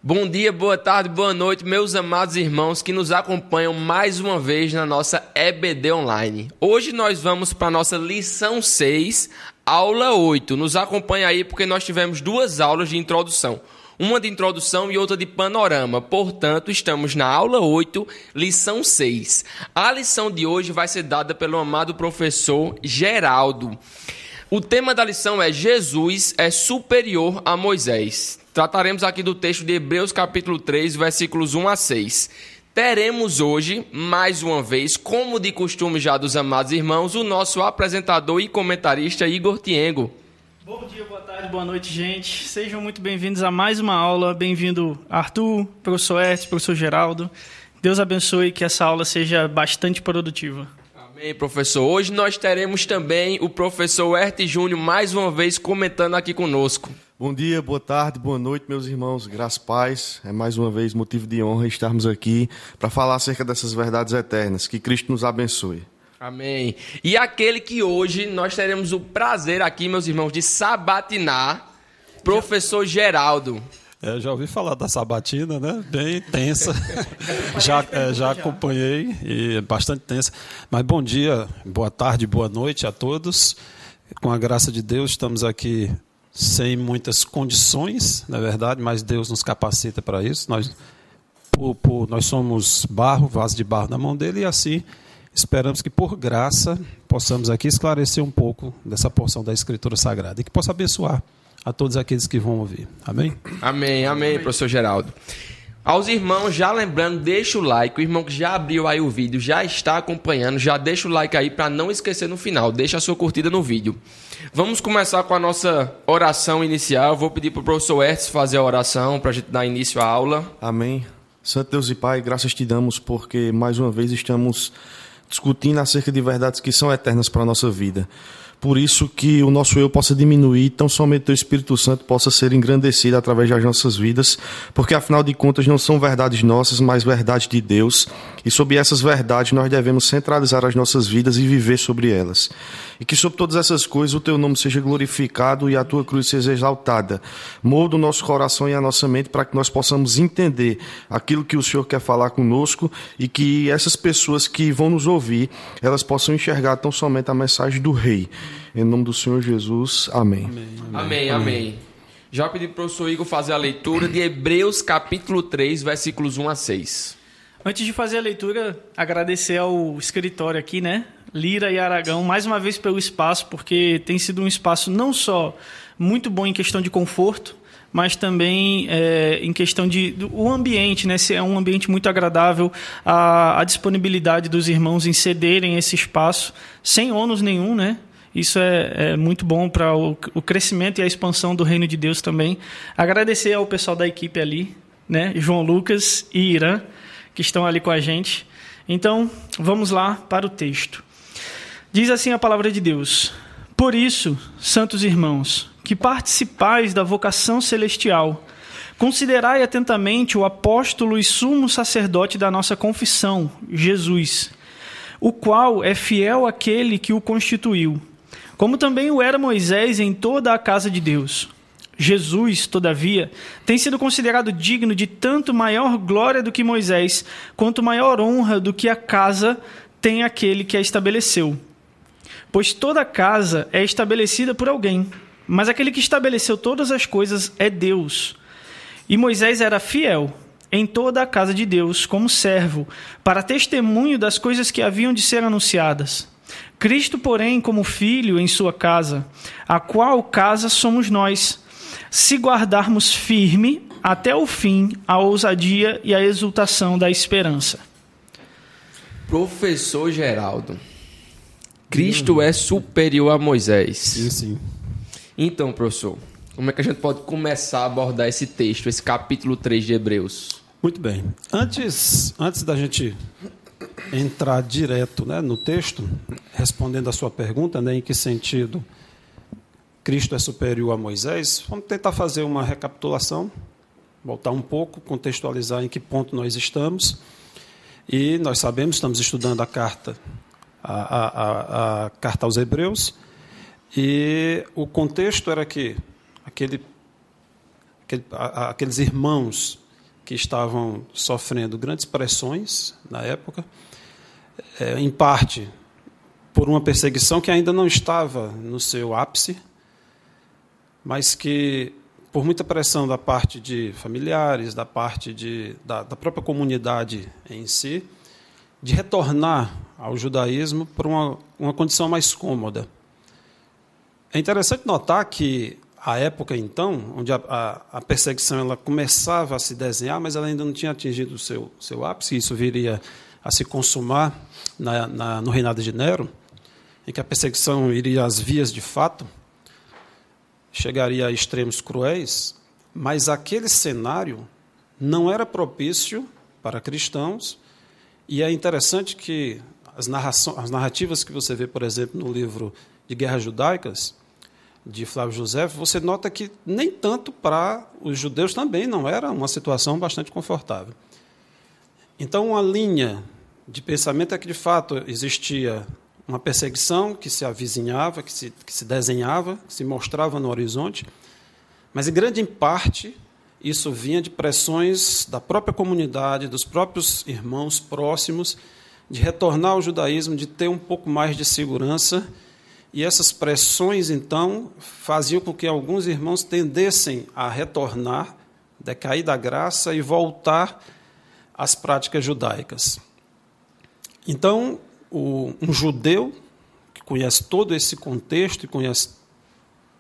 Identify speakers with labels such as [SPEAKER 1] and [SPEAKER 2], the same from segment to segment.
[SPEAKER 1] Bom dia, boa tarde, boa noite, meus amados irmãos que nos acompanham mais uma vez na nossa EBD Online. Hoje nós vamos para a nossa lição 6, aula 8. Nos acompanha aí porque nós tivemos duas aulas de introdução. Uma de introdução e outra de panorama. Portanto, estamos na aula 8, lição 6. A lição de hoje vai ser dada pelo amado professor Geraldo. O tema da lição é Jesus é superior a Moisés. Trataremos aqui do texto de Hebreus capítulo 3, versículos 1 a 6. Teremos hoje, mais uma vez, como de costume já dos amados irmãos, o nosso apresentador e comentarista Igor Tiengo.
[SPEAKER 2] Bom dia, boa tarde, boa noite, gente. Sejam muito bem-vindos a mais uma aula. Bem-vindo Arthur, professor Hertz, professor Geraldo. Deus abençoe e que essa aula seja bastante produtiva.
[SPEAKER 1] Amém, professor. Hoje nós teremos também o professor Hertz Júnior mais uma vez comentando aqui conosco.
[SPEAKER 3] Bom dia, boa tarde, boa noite, meus irmãos. Graça e paz. É mais uma vez motivo de honra estarmos aqui para falar acerca dessas verdades eternas. Que Cristo nos abençoe.
[SPEAKER 1] Amém. E aquele que hoje nós teremos o prazer aqui, meus irmãos, de sabatinar, professor Geraldo.
[SPEAKER 4] Já ouvi falar da sabatina, né? Bem tensa. Já acompanhei e é bastante tensa. Mas bom dia, boa tarde, boa noite a todos. Com a graça de Deus, estamos aqui sem muitas condições, na verdade, mas Deus nos capacita para isso. Nós somos barro, vaso de barro na mão dele, e assim esperamos que, por graça, possamos aqui esclarecer um pouco dessa porção da Escritura Sagrada e que possa abençoar a todos aqueles que vão ouvir. Amém?
[SPEAKER 1] Amém, amém, professor Geraldo. Aos irmãos, já lembrando, deixa o like. O irmão que já abriu aí o vídeo, já está acompanhando, já deixa o like aí para não esquecer no final. Deixa a sua curtida no vídeo. Vamos começar com a nossa oração inicial. Vou pedir para o professor Hertz fazer a oração para a gente dar início à aula.
[SPEAKER 3] Amém. Santo Deus e Pai, graças te damos porque mais uma vez estamos discutindo acerca de verdades que são eternas para a nossa vida. Por isso que o nosso eu possa diminuir, tão somente o Espírito Santo possa ser engrandecido através das nossas vidas, porque afinal de contas não são verdades nossas, mas verdades de Deus, e sobre essas verdades nós devemos centralizar as nossas vidas e viver sobre elas. E que sobre todas essas coisas o teu nome seja glorificado e a tua cruz seja exaltada. Molda o nosso coração e a nossa mente para que nós possamos entender aquilo que o Senhor quer falar conosco e que essas pessoas que vão nos ouvir, elas possam enxergar tão somente a mensagem do Rei. Em nome do Senhor Jesus, amém.
[SPEAKER 1] Amém. Já pedi para o professor Igor fazer a leitura de Hebreus capítulo 3, versículos 1 a 6.
[SPEAKER 2] Antes de fazer a leitura, agradecer ao escritório aqui, né? Lira e Aragão, mais uma vez pelo espaço, porque tem sido um espaço não só muito bom em questão de conforto, mas também em questão o ambiente, né? É um ambiente muito agradável, a disponibilidade dos irmãos em cederem esse espaço, sem ônus nenhum, né? Isso é muito bom para o crescimento e a expansão do reino de Deus também. Agradecer ao pessoal da equipe ali, né? João Lucas e Irã, que estão ali com a gente. Então, vamos lá para o texto. Diz assim a palavra de Deus: Por isso, santos irmãos, que participais da vocação celestial, considerai atentamente o apóstolo e sumo sacerdote da nossa confissão, Jesus, o qual é fiel àquele que o constituiu, como também o era Moisés em toda a casa de Deus. Jesus, todavia, tem sido considerado digno de tanto maior glória do que Moisés, quanto maior honra do que a casa tem aquele que a estabeleceu. Pois toda casa é estabelecida por alguém, mas aquele que estabeleceu todas as coisas é Deus. E Moisés era fiel em toda a casa de Deus, como servo, para testemunho das coisas que haviam de ser anunciadas. Cristo, porém, como filho em sua casa, a qual casa somos nós, se guardarmos firme até o fim a ousadia e a exultação da esperança.
[SPEAKER 1] Professor Geraldo, Cristo é superior a Moisés.
[SPEAKER 4] Sim.
[SPEAKER 1] Então, professor, como é que a gente pode começar a abordar esse texto, esse capítulo 3 de Hebreus?
[SPEAKER 4] Muito bem. Antes da gente entrar direto, né, no texto, respondendo a sua pergunta, né, em que sentido Cristo é superior a Moisés, vamos tentar fazer uma recapitulação, voltar um pouco, contextualizar em que ponto nós estamos. E nós sabemos, estamos estudando a carta aos Hebreus, e o contexto era que aqueles irmãos que estavam sofrendo grandes pressões na época, em parte por uma perseguição que ainda não estava no seu ápice, mas que, por muita pressão da parte de familiares, da parte da própria comunidade em si, de retornar ao judaísmo por uma condição mais cômoda. É interessante notar que a época, então, onde a perseguição ela começava a se desenhar, mas ela ainda não tinha atingido o seu ápice, isso viria a se consumar no reinado de Nero, em que a perseguição iria às vias de fato, chegaria a extremos cruéis, mas aquele cenário não era propício para cristãos, e é interessante que as narrativas que você vê, por exemplo, no livro de Guerras Judaicas, de Flávio Josefo, você nota que nem tanto para os judeus também não era uma situação bastante confortável. Então, uma linha de pensamento é que, de fato, existia uma perseguição que se avizinhava, que se desenhava, que se mostrava no horizonte, mas, em grande parte, isso vinha de pressões da própria comunidade, dos próprios irmãos próximos, de retornar ao judaísmo, de ter um pouco mais de segurança. E essas pressões, então, faziam com que alguns irmãos tendessem a retornar, decair da graça e voltar às práticas judaicas. Então, um judeu que conhece todo esse contexto e conhece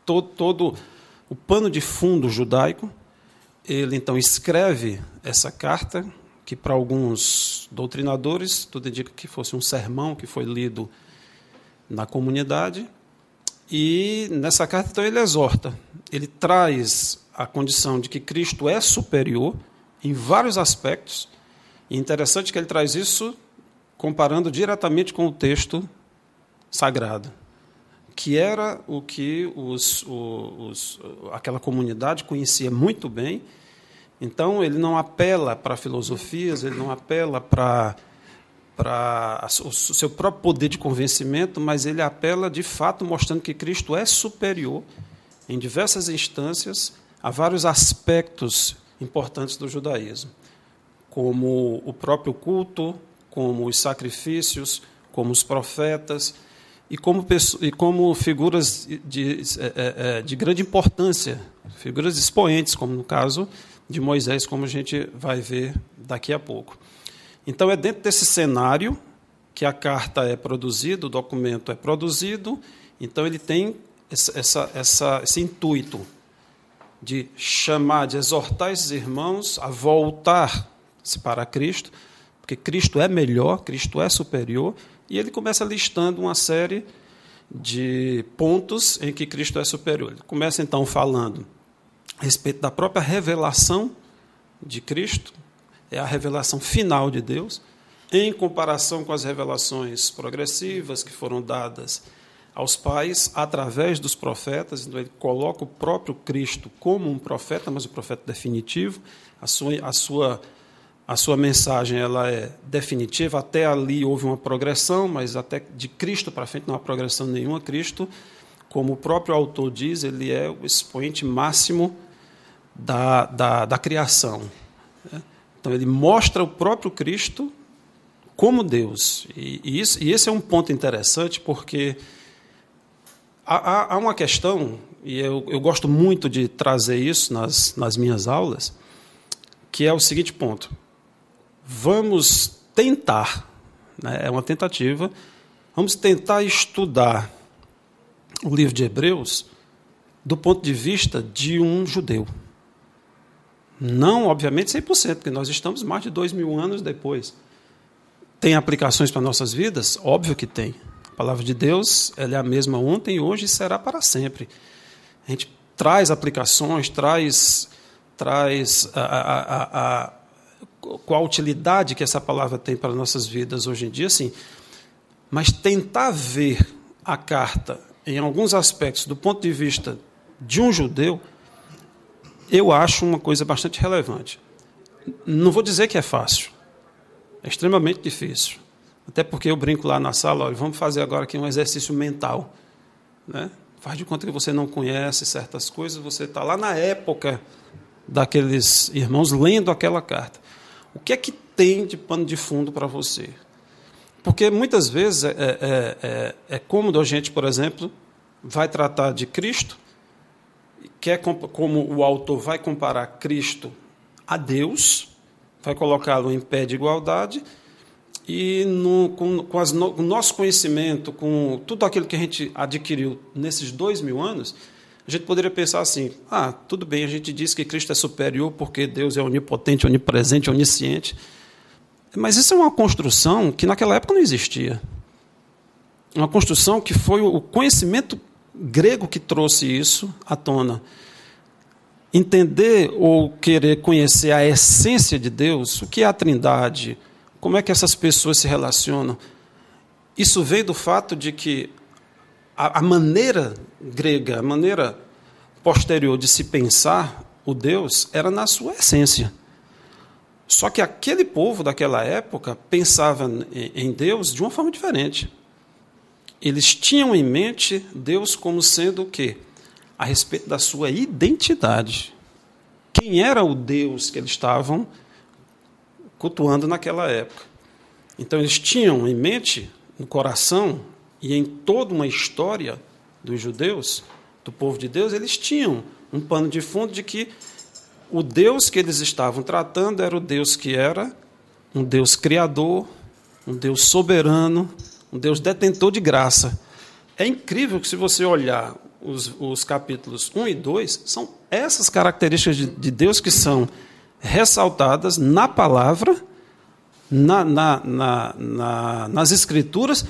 [SPEAKER 4] todo o pano de fundo judaico, ele, então, escreve essa carta, que para alguns doutrinadores, tudo indica que fosse um sermão que foi lido na comunidade, e nessa carta, então, ele exorta, ele traz a condição de que Cristo é superior em vários aspectos, e é interessante que ele traz isso comparando diretamente com o texto sagrado, que era o que aquela comunidade conhecia muito bem. Então, ele não apela para filosofias, ele não apela para o seu próprio poder de convencimento, mas ele apela, de fato, mostrando que Cristo é superior, em diversas instâncias, a vários aspectos importantes do judaísmo, como o próprio culto, como os sacrifícios, como os profetas, e como figuras de grande importância, figuras expoentes, como no caso de Moisés, como a gente vai ver daqui a pouco. Então, é dentro desse cenário que a carta é produzida, o documento é produzido. Então, ele tem esse intuito de chamar, de exortar esses irmãos a voltar-se para Cristo, porque Cristo é melhor, Cristo é superior, e ele começa listando uma série de pontos em que Cristo é superior. Ele começa, então, falando a respeito da própria revelação de Cristo, é a revelação final de Deus, em comparação com as revelações progressivas que foram dadas aos pais através dos profetas. Então, ele coloca o próprio Cristo como um profeta, mas o profeta definitivo. A sua mensagem ela é definitiva. Até ali houve uma progressão, mas até de Cristo para frente não há progressão nenhuma. Cristo, como o próprio autor diz, ele é o expoente máximo da criação. Então, ele mostra o próprio Cristo como Deus. E esse é um ponto interessante, porque há uma questão, e eu gosto muito de trazer isso nas minhas aulas, que é o seguinte ponto. Vamos tentar, né, é uma tentativa, vamos tentar estudar o livro de Hebreus do ponto de vista de um judeu. Não, obviamente, 100%, porque nós estamos mais de 2.000 anos depois. Tem aplicações para nossas vidas? Óbvio que tem. A palavra de Deus ela é a mesma ontem, hoje e será para sempre. A gente traz aplicações, traz qual a utilidade que essa palavra tem para nossas vidas hoje em dia, sim. Mas tentar ver a carta, em alguns aspectos, do ponto de vista de um judeu, eu acho uma coisa bastante relevante. Não vou dizer que é fácil. É extremamente difícil. Até porque eu brinco lá na sala, olha, vamos fazer agora aqui um exercício mental. Né? Faz de conta que você não conhece certas coisas, você está lá na época daqueles irmãos lendo aquela carta. O que é que tem de pano de fundo para você? Porque muitas vezes é cômodo a gente, por exemplo, vai tratar de Cristo, como o autor vai comparar Cristo a Deus, vai colocá-lo em pé de igualdade, e com o nosso conhecimento, com tudo aquilo que a gente adquiriu nesses 2000 anos, a gente poderia pensar assim, tudo bem, a gente diz que Cristo é superior porque Deus é onipotente, onipresente, onisciente, mas isso é uma construção que naquela época não existia. Uma construção que foi o conhecimento grego que trouxe isso à tona. Entender ou querer conhecer a essência de Deus, o que é a Trindade, como é que essas pessoas se relacionam, isso vem do fato de que a maneira grega, a maneira posterior de se pensar o Deus era na sua essência. Só que aquele povo daquela época pensava em Deus de uma forma diferente. Eles tinham em mente Deus como sendo o quê? A respeito da sua identidade. Quem era o Deus que eles estavam cultuando naquela época? Então, eles tinham em mente, no coração e em toda uma história dos judeus, do povo de Deus, eles tinham um pano de fundo de que o Deus que eles estavam tratando era o Deus que era um Deus criador, um Deus soberano, um Deus detentor de graça. É incrível que, se você olhar os capítulos 1 e 2, são essas características de Deus que são ressaltadas na palavra, nas Escrituras,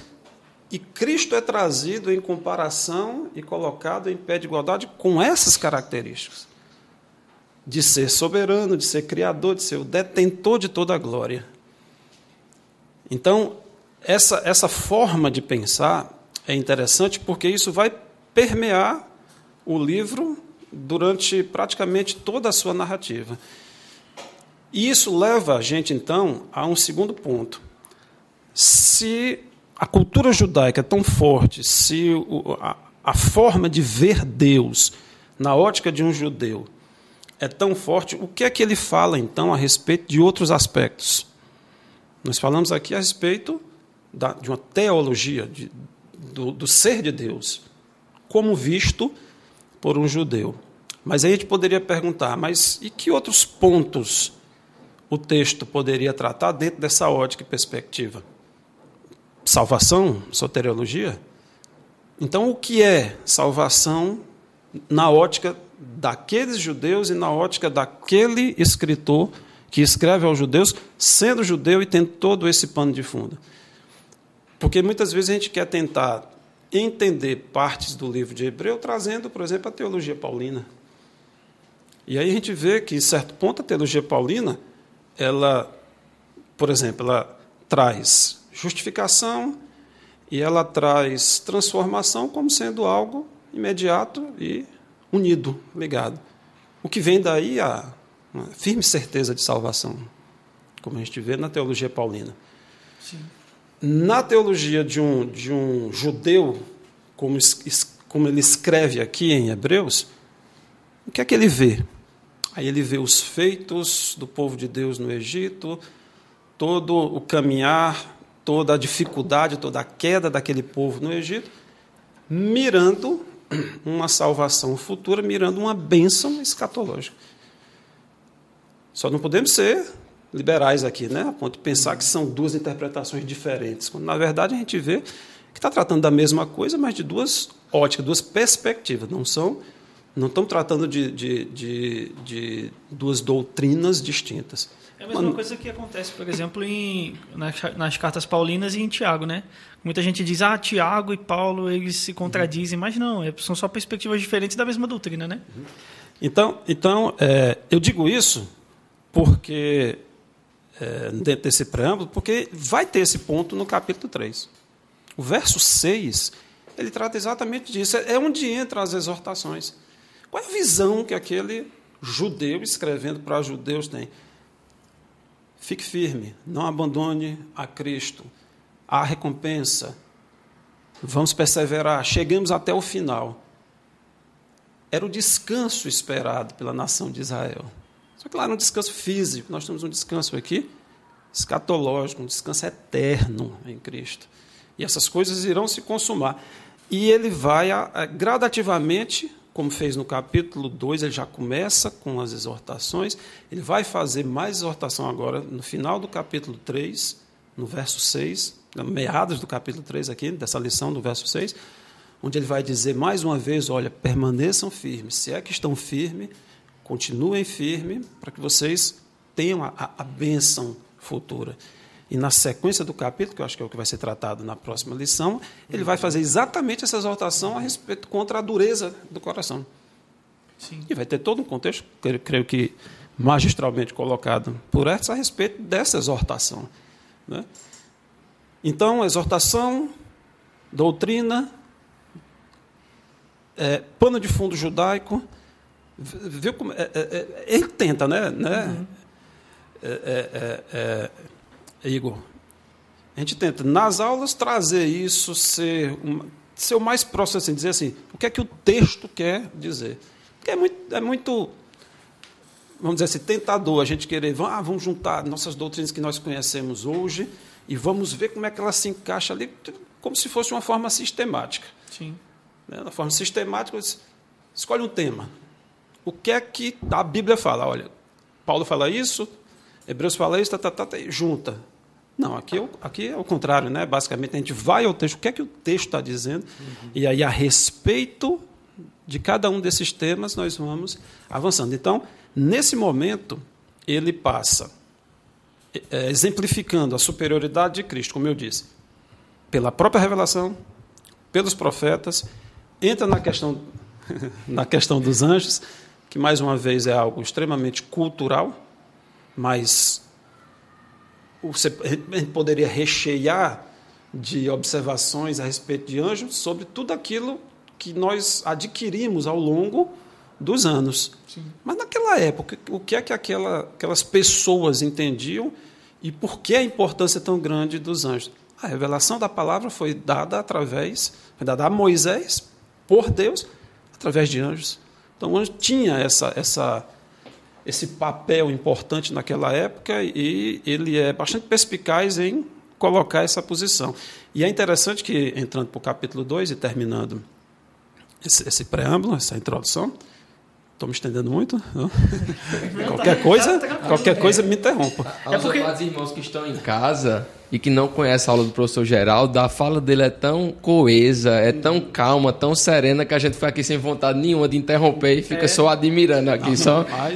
[SPEAKER 4] e Cristo é trazido em comparação e colocado em pé de igualdade com essas características. De ser soberano, de ser criador, de ser o detentor de toda a glória. Então, essa forma de pensar é interessante porque isso vai permear o livro durante praticamente toda a sua narrativa. E isso leva a gente, então, a um segundo ponto. Se a cultura judaica é tão forte, se a forma de ver Deus na ótica de um judeu é tão forte, o que é que ele fala, então, a respeito de outros aspectos? Nós falamos aqui a respeito de uma teologia, do ser de Deus, como visto por um judeu. Mas aí a gente poderia perguntar, mas e que outros pontos o texto poderia tratar dentro dessa ótica e perspectiva? Salvação, soteriologia? Então, o que é salvação na ótica daqueles judeus e na ótica daquele escritor que escreve aos judeus, sendo judeu e tendo todo esse pano de fundo? Porque muitas vezes a gente quer tentar entender partes do livro de Hebreu trazendo, por exemplo, a teologia paulina. E aí a gente vê que, em certo ponto, a teologia paulina, ela, por exemplo, ela traz justificação e ela traz transformação como sendo algo imediato e unido, ligado. O que vem daí a uma firme certeza de salvação, como a gente vê na teologia paulina. Sim. Na teologia de um judeu, como ele escreve aqui em Hebreus, o que é que ele vê? Aí ele vê os feitos do povo de Deus no Egito, todo o caminhar, toda a dificuldade, toda a queda daquele povo no Egito, mirando uma salvação futura, mirando uma bênção escatológica. Só não podemos ser liberais aqui, né? A ponto de pensar que são duas interpretações diferentes, quando, na verdade, a gente vê que está tratando da mesma coisa, mas de duas óticas, duas perspectivas. Não estão tratando de duas doutrinas distintas.
[SPEAKER 2] É a mesma coisa que acontece, por exemplo, nas cartas paulinas e em Tiago, né? Muita gente diz, Tiago e Paulo, eles se contradizem, mas não, são só perspectivas diferentes da mesma doutrina, né?
[SPEAKER 4] Então eu digo isso porque, dentro desse preâmbulo, porque vai ter esse ponto no capítulo 3. O verso 6, ele trata exatamente disso, é onde entram as exortações. Qual é a visão que aquele judeu, escrevendo para judeus, tem? Fique firme, não abandone a Cristo, há recompensa, vamos perseverar, chegamos até o final. Era o descanso esperado pela nação de Israel. Só que lá era um descanso físico, nós temos um descanso aqui escatológico, um descanso eterno em Cristo. E essas coisas irão se consumar. E ele vai gradativamente, como fez no capítulo 2, ele já começa com as exortações, ele vai fazer mais exortação agora no final do capítulo 3, no verso 6, meados do capítulo 3 aqui, dessa lição do verso 6, onde ele vai dizer mais uma vez, olha, permaneçam firmes, se é que estão firmes, continuem firmes, para que vocês tenham a bênção futura. E na sequência do capítulo, que eu acho que é o que vai ser tratado na próxima lição, ele vai fazer exatamente essa exortação a respeito contra a dureza do coração.
[SPEAKER 2] Sim.
[SPEAKER 4] E vai ter todo um contexto, creio que magistralmente colocado por Hertz a respeito dessa exortação, né? Então, exortação, doutrina, pano de fundo judaico, viu como ele tenta, né?
[SPEAKER 2] Uhum.
[SPEAKER 4] Igor, a gente tenta, nas aulas, trazer isso, ser o mais próximo, assim, dizer assim, o que é que o texto quer dizer. Porque é muito, vamos dizer assim, tentador a gente querer, vamos juntar nossas doutrinas que nós conhecemos hoje e vamos ver como é que ela se encaixa ali, como se fosse uma forma sistemática.
[SPEAKER 2] Sim.
[SPEAKER 4] Na forma sistemática, escolhe um tema. O que é que a Bíblia fala? Olha, Paulo fala isso, Hebreus fala isso, junta. Não, aqui é o contrário, né? Basicamente, a gente vai ao texto, o que é que o texto está dizendo, e aí, a respeito de cada um desses temas, nós vamos avançando. Então, nesse momento, ele passa exemplificando a superioridade de Cristo, como eu disse, pela própria revelação, pelos profetas, entra na questão dos anjos, que, mais uma vez, é algo extremamente cultural, mas a gente poderia rechear de observações a respeito de anjos sobre tudo aquilo que nós adquirimos ao longo dos anos.
[SPEAKER 2] Sim.
[SPEAKER 4] Mas, naquela época, o que é que aquelas pessoas entendiam e por que a importância tão grande dos anjos? A revelação da palavra foi dada a Moisés, por Deus, através de anjos. Então, o anjo tinha esse papel importante naquela época e ele é bastante perspicaz em colocar essa posição. E é interessante que, entrando para o capítulo 2 e terminando esse preâmbulo, essa introdução, estou me estendendo muito? Não? Qualquer coisa me interrompa.
[SPEAKER 1] Aos amados irmãos que estão em casa e que não conhecem a aula do professor Geraldo, a fala dele é tão coesa, é tão calma, tão serena, que a gente fica aqui sem vontade nenhuma de interromper e fica só admirando aqui,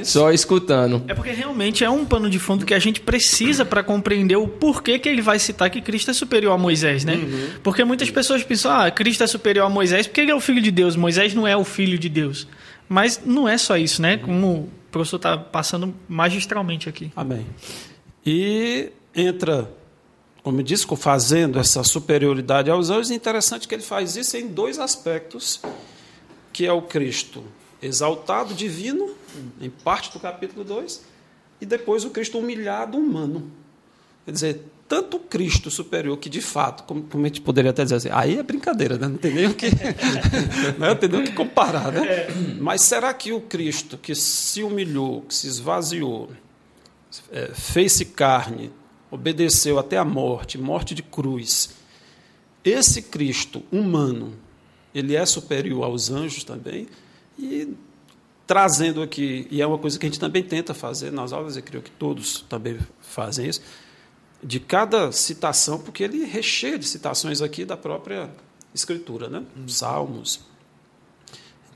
[SPEAKER 1] só escutando.
[SPEAKER 2] É porque realmente é um pano de fundo que a gente precisa para compreender o porquê que ele vai citar que Cristo é superior a Moisés, né? Uhum. Porque muitas pessoas pensam, Cristo é superior a Moisés porque ele é o filho de Deus, Moisés não é o filho de Deus. Mas não é só isso, né? Como o professor está passando magistralmente aqui.
[SPEAKER 4] Amém. E entra, como eu disse, fazendo essa superioridade aos anjos. É interessante que ele faz isso em dois aspectos, que é o Cristo exaltado, divino, em parte do capítulo 2, e depois o Cristo humilhado, humano. Quer dizer, tanto o Cristo superior, que de fato, como a gente poderia até dizer assim, aí é brincadeira, né? Não tem nem o que, não tem nem o que comparar, né? Mas será que o Cristo que se humilhou, que se esvaziou, fez-se carne, obedeceu até a morte de cruz, esse Cristo humano, ele é superior aos anjos também? E trazendo aqui, e é uma coisa que a gente também tenta fazer nas aulas, eu creio que todos também fazem isso, de cada citação, porque ele recheia de citações aqui da própria Escritura, né? Salmos.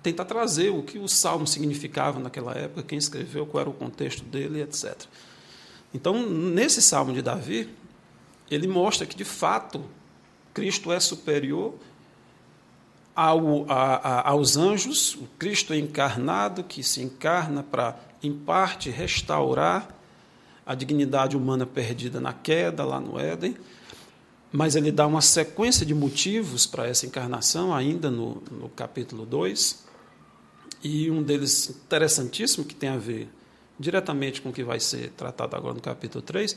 [SPEAKER 4] Tentar trazer o que os salmos significavam naquela época, quem escreveu, qual era o contexto dele, etc. Então, nesse salmo de Davi, ele mostra que, de fato, Cristo é superior aos anjos, o Cristo encarnado, que se encarna para, em parte, restaurar a dignidade humana perdida na queda, lá no Éden, mas ele dá uma sequência de motivos para essa encarnação, ainda no capítulo 2, e um deles interessantíssimo, que tem a ver diretamente com o que vai ser tratado agora no capítulo 3,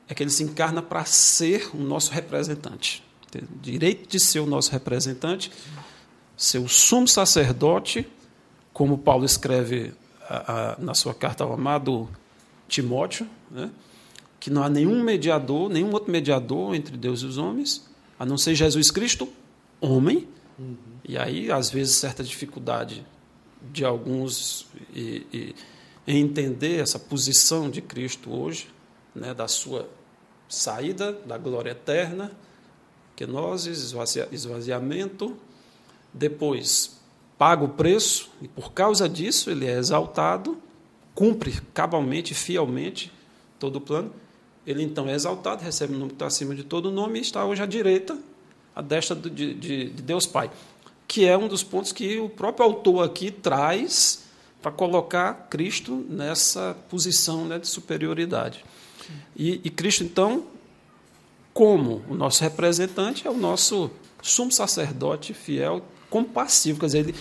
[SPEAKER 4] é que ele se encarna para ser o nosso representante, ter o direito de ser o nosso representante, ser o sumo sacerdote, como Paulo escreve na sua carta ao amado Timóteo, né, que não há nenhum outro mediador entre Deus e os homens, a não ser Jesus Cristo, homem. E aí, às vezes, certa dificuldade de alguns em entender essa posição de Cristo hoje, né, da sua saída da glória eterna, kenosis, esvaziamento, depois paga o preço, e por causa disso ele é exaltado, cumpre cabalmente, fielmente todo o plano. Ele então é exaltado, recebe o nome que está acima de todo nome e está hoje à direita, à destra de Deus Pai, que é um dos pontos que o próprio autor aqui traz para colocar Cristo nessa posição, né, de superioridade. E Cristo, então, como o nosso representante, é o nosso sumo sacerdote fiel, compassivo, quer dizer, ele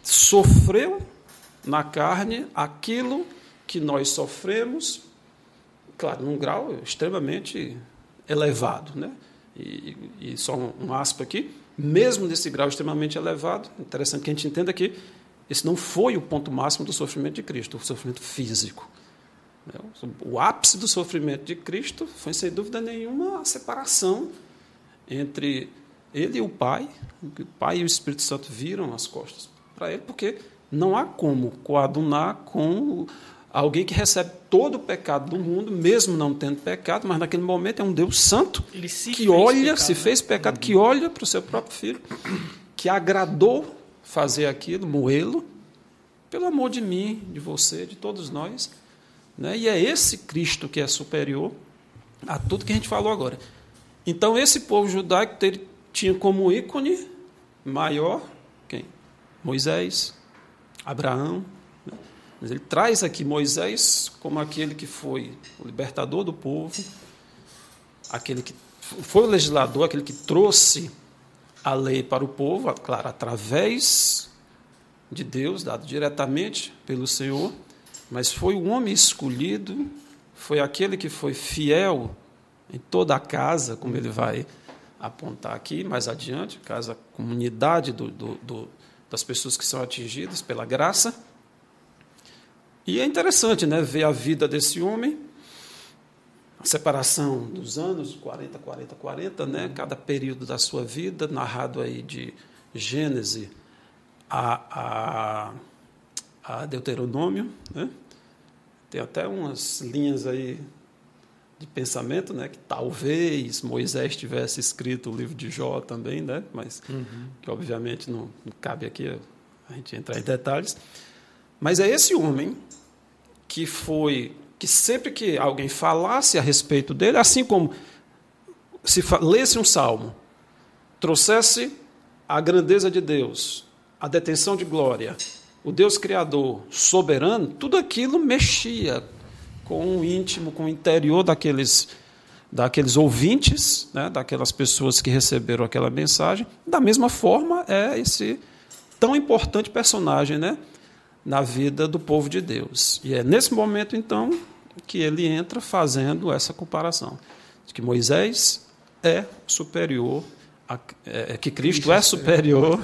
[SPEAKER 4] sofreu na carne aquilo que nós sofremos, claro, num grau extremamente elevado, né? E só um aspa aqui, mesmo nesse grau extremamente elevado, interessante que a gente entenda que esse não foi o ponto máximo do sofrimento de Cristo, o sofrimento físico. O ápice do sofrimento de Cristo foi, sem dúvida nenhuma, a separação entre ele e o Pai. O Pai e o Espírito Santo viram as costas para ele, porque não há como coadunar com alguém que recebe todo o pecado do mundo, mesmo não tendo pecado, mas naquele momento é um Deus santo que olha, se fez pecado, que olha para o seu próprio filho, que agradou fazer aquilo, moê-lo, pelo amor de mim, de você, de todos nós. Né? E é esse Cristo que é superior a tudo que a gente falou agora. Então, esse povo judaico tinha como ícone maior quem? Moisés, Abraão. Né? Mas ele traz aqui Moisés como aquele que foi o libertador do povo, aquele que foi o legislador, aquele que trouxe a lei para o povo, claro, através de Deus, dado diretamente pelo Senhor, mas foi o homem escolhido, foi aquele que foi fiel em toda a casa, como ele vai apontar aqui mais adiante, casa, comunidade das pessoas que são atingidas pela graça. E é interessante, né, ver a vida desse homem, a separação dos anos, 40, né, cada período da sua vida, narrado aí de Gênesis a Deuteronômio, né? Tem até umas linhas aí de pensamento, né, que talvez Moisés tivesse escrito o livro de Jó também, né, mas que obviamente não cabe aqui a gente entrar em detalhes. Mas é esse homem que sempre que alguém falasse a respeito dele, assim como se lesse um salmo, trouxesse a grandeza de Deus, a detenção de glória, o Deus Criador, soberano, tudo aquilo mexia com o íntimo, com o interior daqueles ouvintes, né, daquelas pessoas que receberam aquela mensagem. Da mesma forma, é esse tão importante personagem, né, na vida do povo de Deus. E é nesse momento, então, que ele entra fazendo essa comparação, de que Moisés é superior, que Cristo é superior...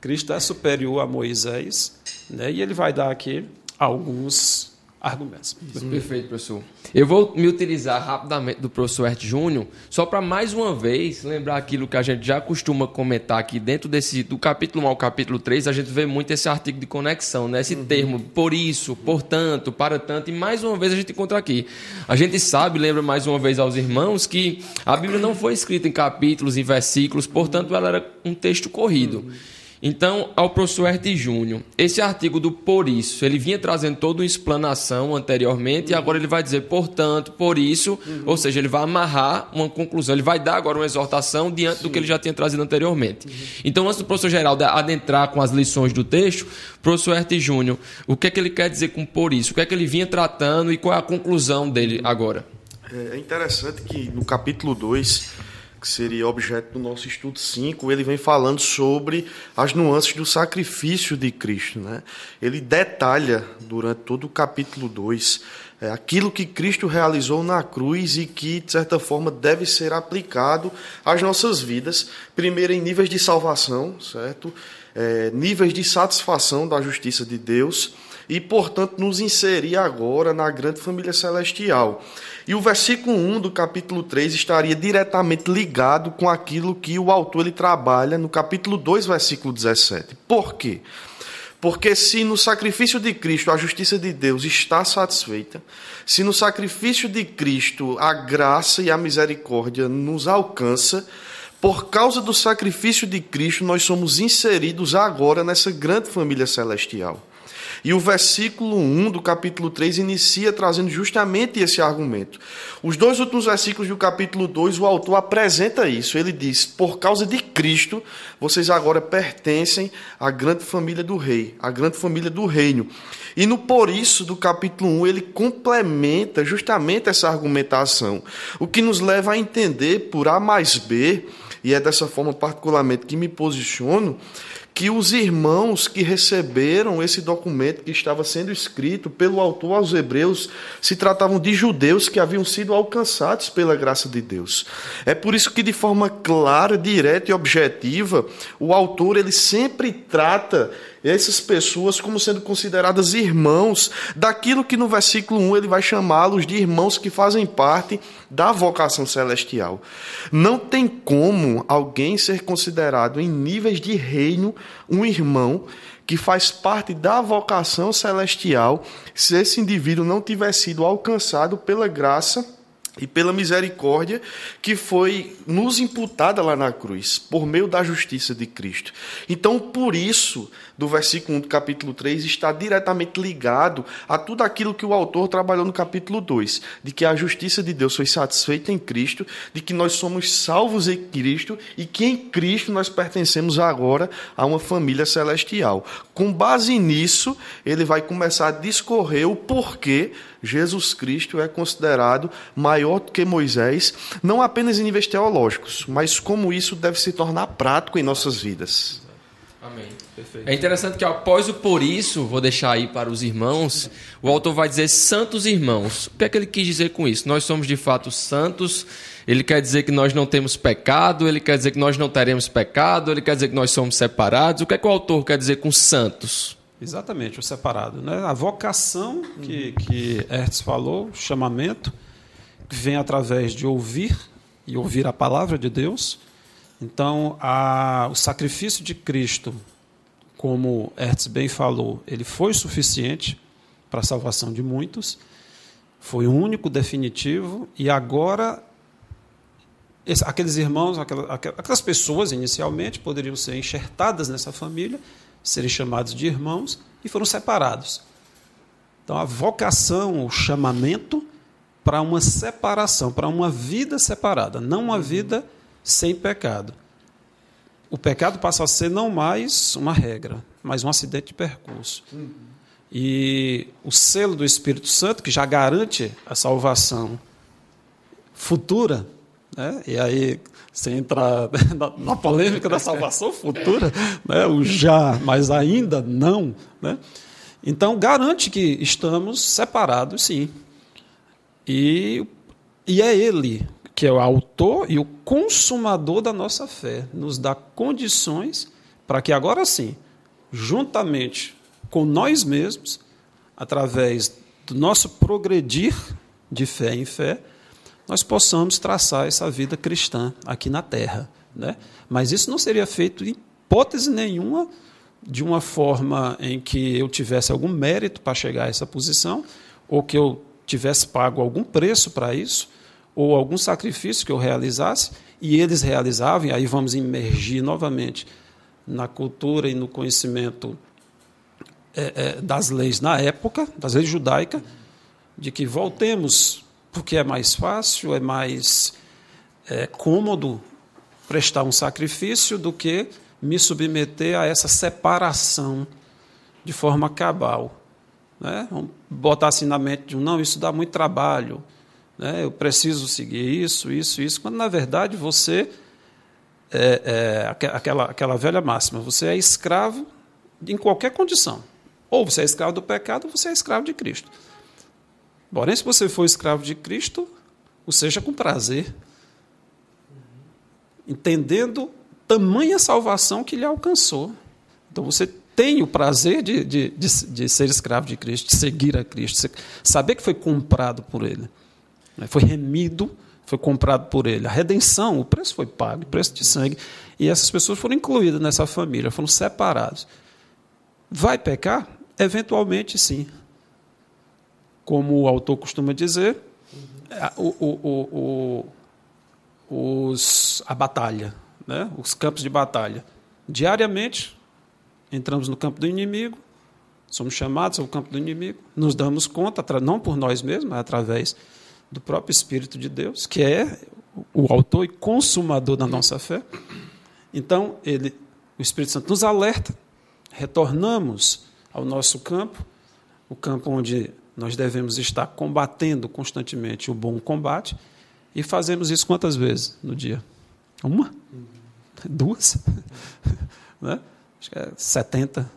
[SPEAKER 4] Cristo é superior a Moisés, né? E ele vai dar aqui alguns argumentos.
[SPEAKER 1] Perfeito, professor. Eu vou me utilizar rapidamente do professor Ert Júnior, só para mais uma vez lembrar aquilo que a gente já costuma comentar aqui dentro do capítulo 1 ao capítulo 3, a gente vê muito esse artigo de conexão, né? Esse termo, por isso, portanto, para tanto, e mais uma vez a gente encontra aqui. A gente sabe, lembra mais uma vez aos irmãos, que a Bíblia não foi escrita em capítulos, em versículos, portanto ela era um texto corrido. Então, ao professor Ert Júnior, esse artigo do por isso, ele vinha trazendo toda uma explanação anteriormente, e agora ele vai dizer, portanto, por isso, ou seja, ele vai amarrar uma conclusão, ele vai dar agora uma exortação diante do que ele já tinha trazido anteriormente. Então, antes do professor Geraldo adentrar com as lições do texto, professor Ert Júnior, o que é que ele quer dizer com por isso? O que é que ele vinha tratando e qual é a conclusão dele agora?
[SPEAKER 3] É interessante que no capítulo 2... que seria objeto do nosso estudo 5, ele vem falando sobre as nuances do sacrifício de Cristo, né? Ele detalha, durante todo o capítulo 2, aquilo que Cristo realizou na cruz e que, de certa forma, deve ser aplicado às nossas vidas, primeiro em níveis de salvação, certo? Níveis de satisfação da justiça de Deus, e, portanto, nos inserir agora na grande família celestial. E o versículo 1 do capítulo 3 estaria diretamente ligado com aquilo que o autor ele trabalha no capítulo 2, versículo 17. Por quê? Porque se no sacrifício de Cristo a justiça de Deus está satisfeita, se no sacrifício de Cristo a graça e a misericórdia nos alcança, por causa do sacrifício de Cristo nós somos inseridos agora nessa grande família celestial. E o versículo 1 do capítulo 3 inicia trazendo justamente esse argumento. Os dois últimos versículos do capítulo 2, o autor apresenta isso. Ele diz, por causa de Cristo, vocês agora pertencem à grande família do rei, à grande família do reino. E no por isso do capítulo 1, ele complementa justamente essa argumentação, o que nos leva a entender por A mais B, e é dessa forma particularmente que me posiciono, que os irmãos que receberam esse documento que estava sendo escrito pelo autor aos Hebreus se tratavam de judeus que haviam sido alcançados pela graça de Deus. É por isso que, de forma clara, direta e objetiva, o autor ele sempre trata essas pessoas como sendo consideradas irmãos daquilo que no versículo 1 ele vai chamá-los de irmãos que fazem parte da vocação celestial. Não tem como alguém ser considerado em níveis de reino um irmão que faz parte da vocação celestial se esse indivíduo não tiver sido alcançado pela graça e pela misericórdia que foi nos imputada lá na cruz, por meio da justiça de Cristo. Então, por isso, do versículo 1 do capítulo 3, está diretamente ligado a tudo aquilo que o autor trabalhou no capítulo 2, de que a justiça de Deus foi satisfeita em Cristo, de que nós somos salvos em Cristo e que em Cristo nós pertencemos agora a uma família celestial. Com base nisso, ele vai começar a discorrer o porquê Jesus Cristo é considerado maior do que Moisés, não apenas em níveis teológicos, mas como isso deve se tornar prático em nossas vidas.
[SPEAKER 1] Amém. Perfeito. É interessante que após o por isso, vou deixar aí para os irmãos, o autor vai dizer santos irmãos. O que é que ele quis dizer com isso? Nós somos de fato santos, ele quer dizer que nós não temos pecado, ele quer dizer que nós não teremos pecado, ele quer dizer que nós somos separados. O que é que o autor quer dizer com santos?
[SPEAKER 4] Exatamente, o separado, né? A vocação que Hertz falou, o chamamento, que vem através de ouvir e ouvir a palavra de Deus. Então, o sacrifício de Cristo, como Hertz bem falou, ele foi suficiente para a salvação de muitos, foi o único definitivo, e agora aqueles irmãos, aquelas pessoas inicialmente poderiam ser enxertadas nessa família, serem chamados de irmãos, e foram separados. Então, a vocação, o chamamento para uma separação, para uma vida separada, não uma vida sem pecado. O pecado passa a ser não mais uma regra, mas um acidente de percurso. E o selo do Espírito Santo, que já garante a salvação futura, né? E aí você entra na polêmica da salvação futura, né? O já, mas ainda não, né? Então, garante que estamos separados, sim. E é Ele que é o autor e o consumador da nossa fé, nos dá condições para que agora sim, juntamente com nós mesmos, através do nosso progredir de fé em fé, nós possamos traçar essa vida cristã aqui na Terra, né? Mas isso não seria feito em hipótese nenhuma de uma forma em que eu tivesse algum mérito para chegar a essa posição, ou que eu tivesse pago algum preço para isso, ou algum sacrifício que eu realizasse, e eles realizavam, e aí vamos imergir novamente na cultura e no conhecimento das leis na época, das leis judaicas, de que voltemos, porque é mais fácil, é mais cômodo prestar um sacrifício do que me submeter a essa separação de forma cabal, né? Vamos botar assim na mente de não, isso dá muito trabalho, né? Eu preciso seguir isso, quando na verdade você aquela velha máxima, você é escravo em qualquer condição. Ou você é escravo do pecado, ou você é escravo de Cristo. Porém, se você for escravo de Cristo, o seja com prazer, entendendo tamanha salvação que lhe alcançou. Então, você tem o prazer de ser escravo de Cristo, de seguir a Cristo, saber que foi comprado por Ele, foi remido, foi comprado por Ele. A redenção, o preço foi pago, o preço de sangue, e essas pessoas foram incluídas nessa família, foram separados. Vai pecar? Eventualmente, sim. Como o autor costuma dizer, a batalha, né? Os campos de batalha. Diariamente, entramos no campo do inimigo, somos chamados ao campo do inimigo, nos damos conta, não por nós mesmos, mas através do próprio Espírito de Deus, que é o autor e consumador da nossa fé. Então, o Espírito Santo nos alerta, retornamos ao nosso campo, o campo onde nós devemos estar combatendo constantemente o bom combate, e fazemos isso quantas vezes no dia? 1? 2? Né? Acho que é 70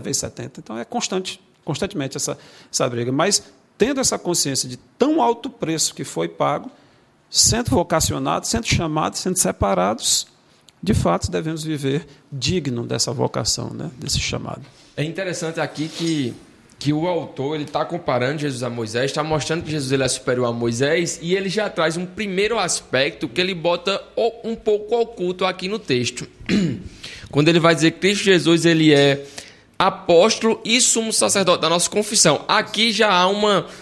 [SPEAKER 4] vezes 70. Então é constantemente essa briga. Mas tendo essa consciência de tão alto preço que foi pago, sendo vocacionados, sendo chamados, sendo separados, de fato devemos viver digno dessa vocação, né? Desse chamado.
[SPEAKER 1] É interessante aqui que o autor ele está comparando Jesus a Moisés, está mostrando que Jesus ele é superior a Moisés, e ele já traz um primeiro aspecto que ele bota um pouco oculto aqui no texto. Quando ele vai dizer que Cristo Jesus ele é apóstolo e sumo sacerdote da nossa confissão. Aqui já há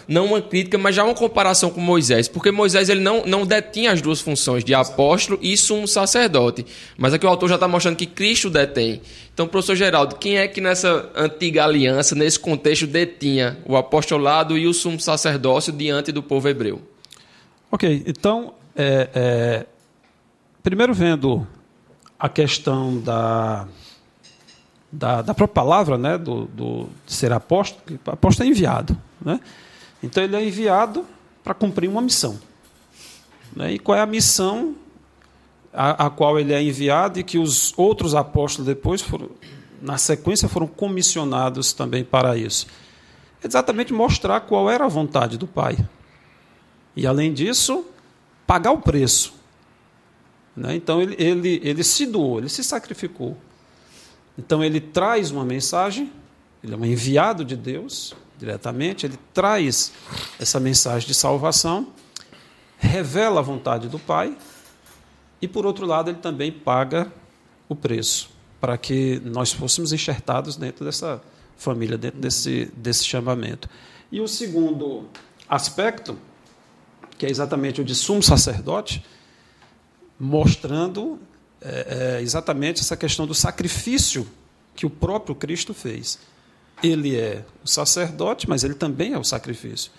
[SPEAKER 1] não uma crítica, mas já uma comparação com Moisés, porque Moisés ele não detinha as duas funções de apóstolo e sumo sacerdote, mas aqui o autor já está mostrando que Cristo detém. Então, professor Geraldo, quem é que nessa antiga aliança, nesse contexto, detinha o apostolado e o sumo sacerdócio diante do povo hebreu?
[SPEAKER 4] Ok, então, primeiro vendo a questão da própria palavra, né, de ser apóstolo, o apóstolo é enviado, né? Então ele é enviado para cumprir uma missão, né? E qual é a missão a qual ele é enviado e que os outros apóstolos depois, na sequência, foram comissionados também para isso? É exatamente mostrar qual era a vontade do Pai. E, além disso, pagar o preço, né? Então ele se doou, ele se sacrificou. Então, ele traz uma mensagem, ele é um enviado de Deus, diretamente, ele traz essa mensagem de salvação, revela a vontade do Pai, e, por outro lado, ele também paga o preço, para que nós fôssemos enxertados dentro dessa família, dentro desse chamamento. E o segundo aspecto, que é exatamente o de sumo sacerdote, mostrando exatamente essa questão do sacrifício que o próprio Cristo fez. Ele é o sacerdote, mas ele também é o sacrifício.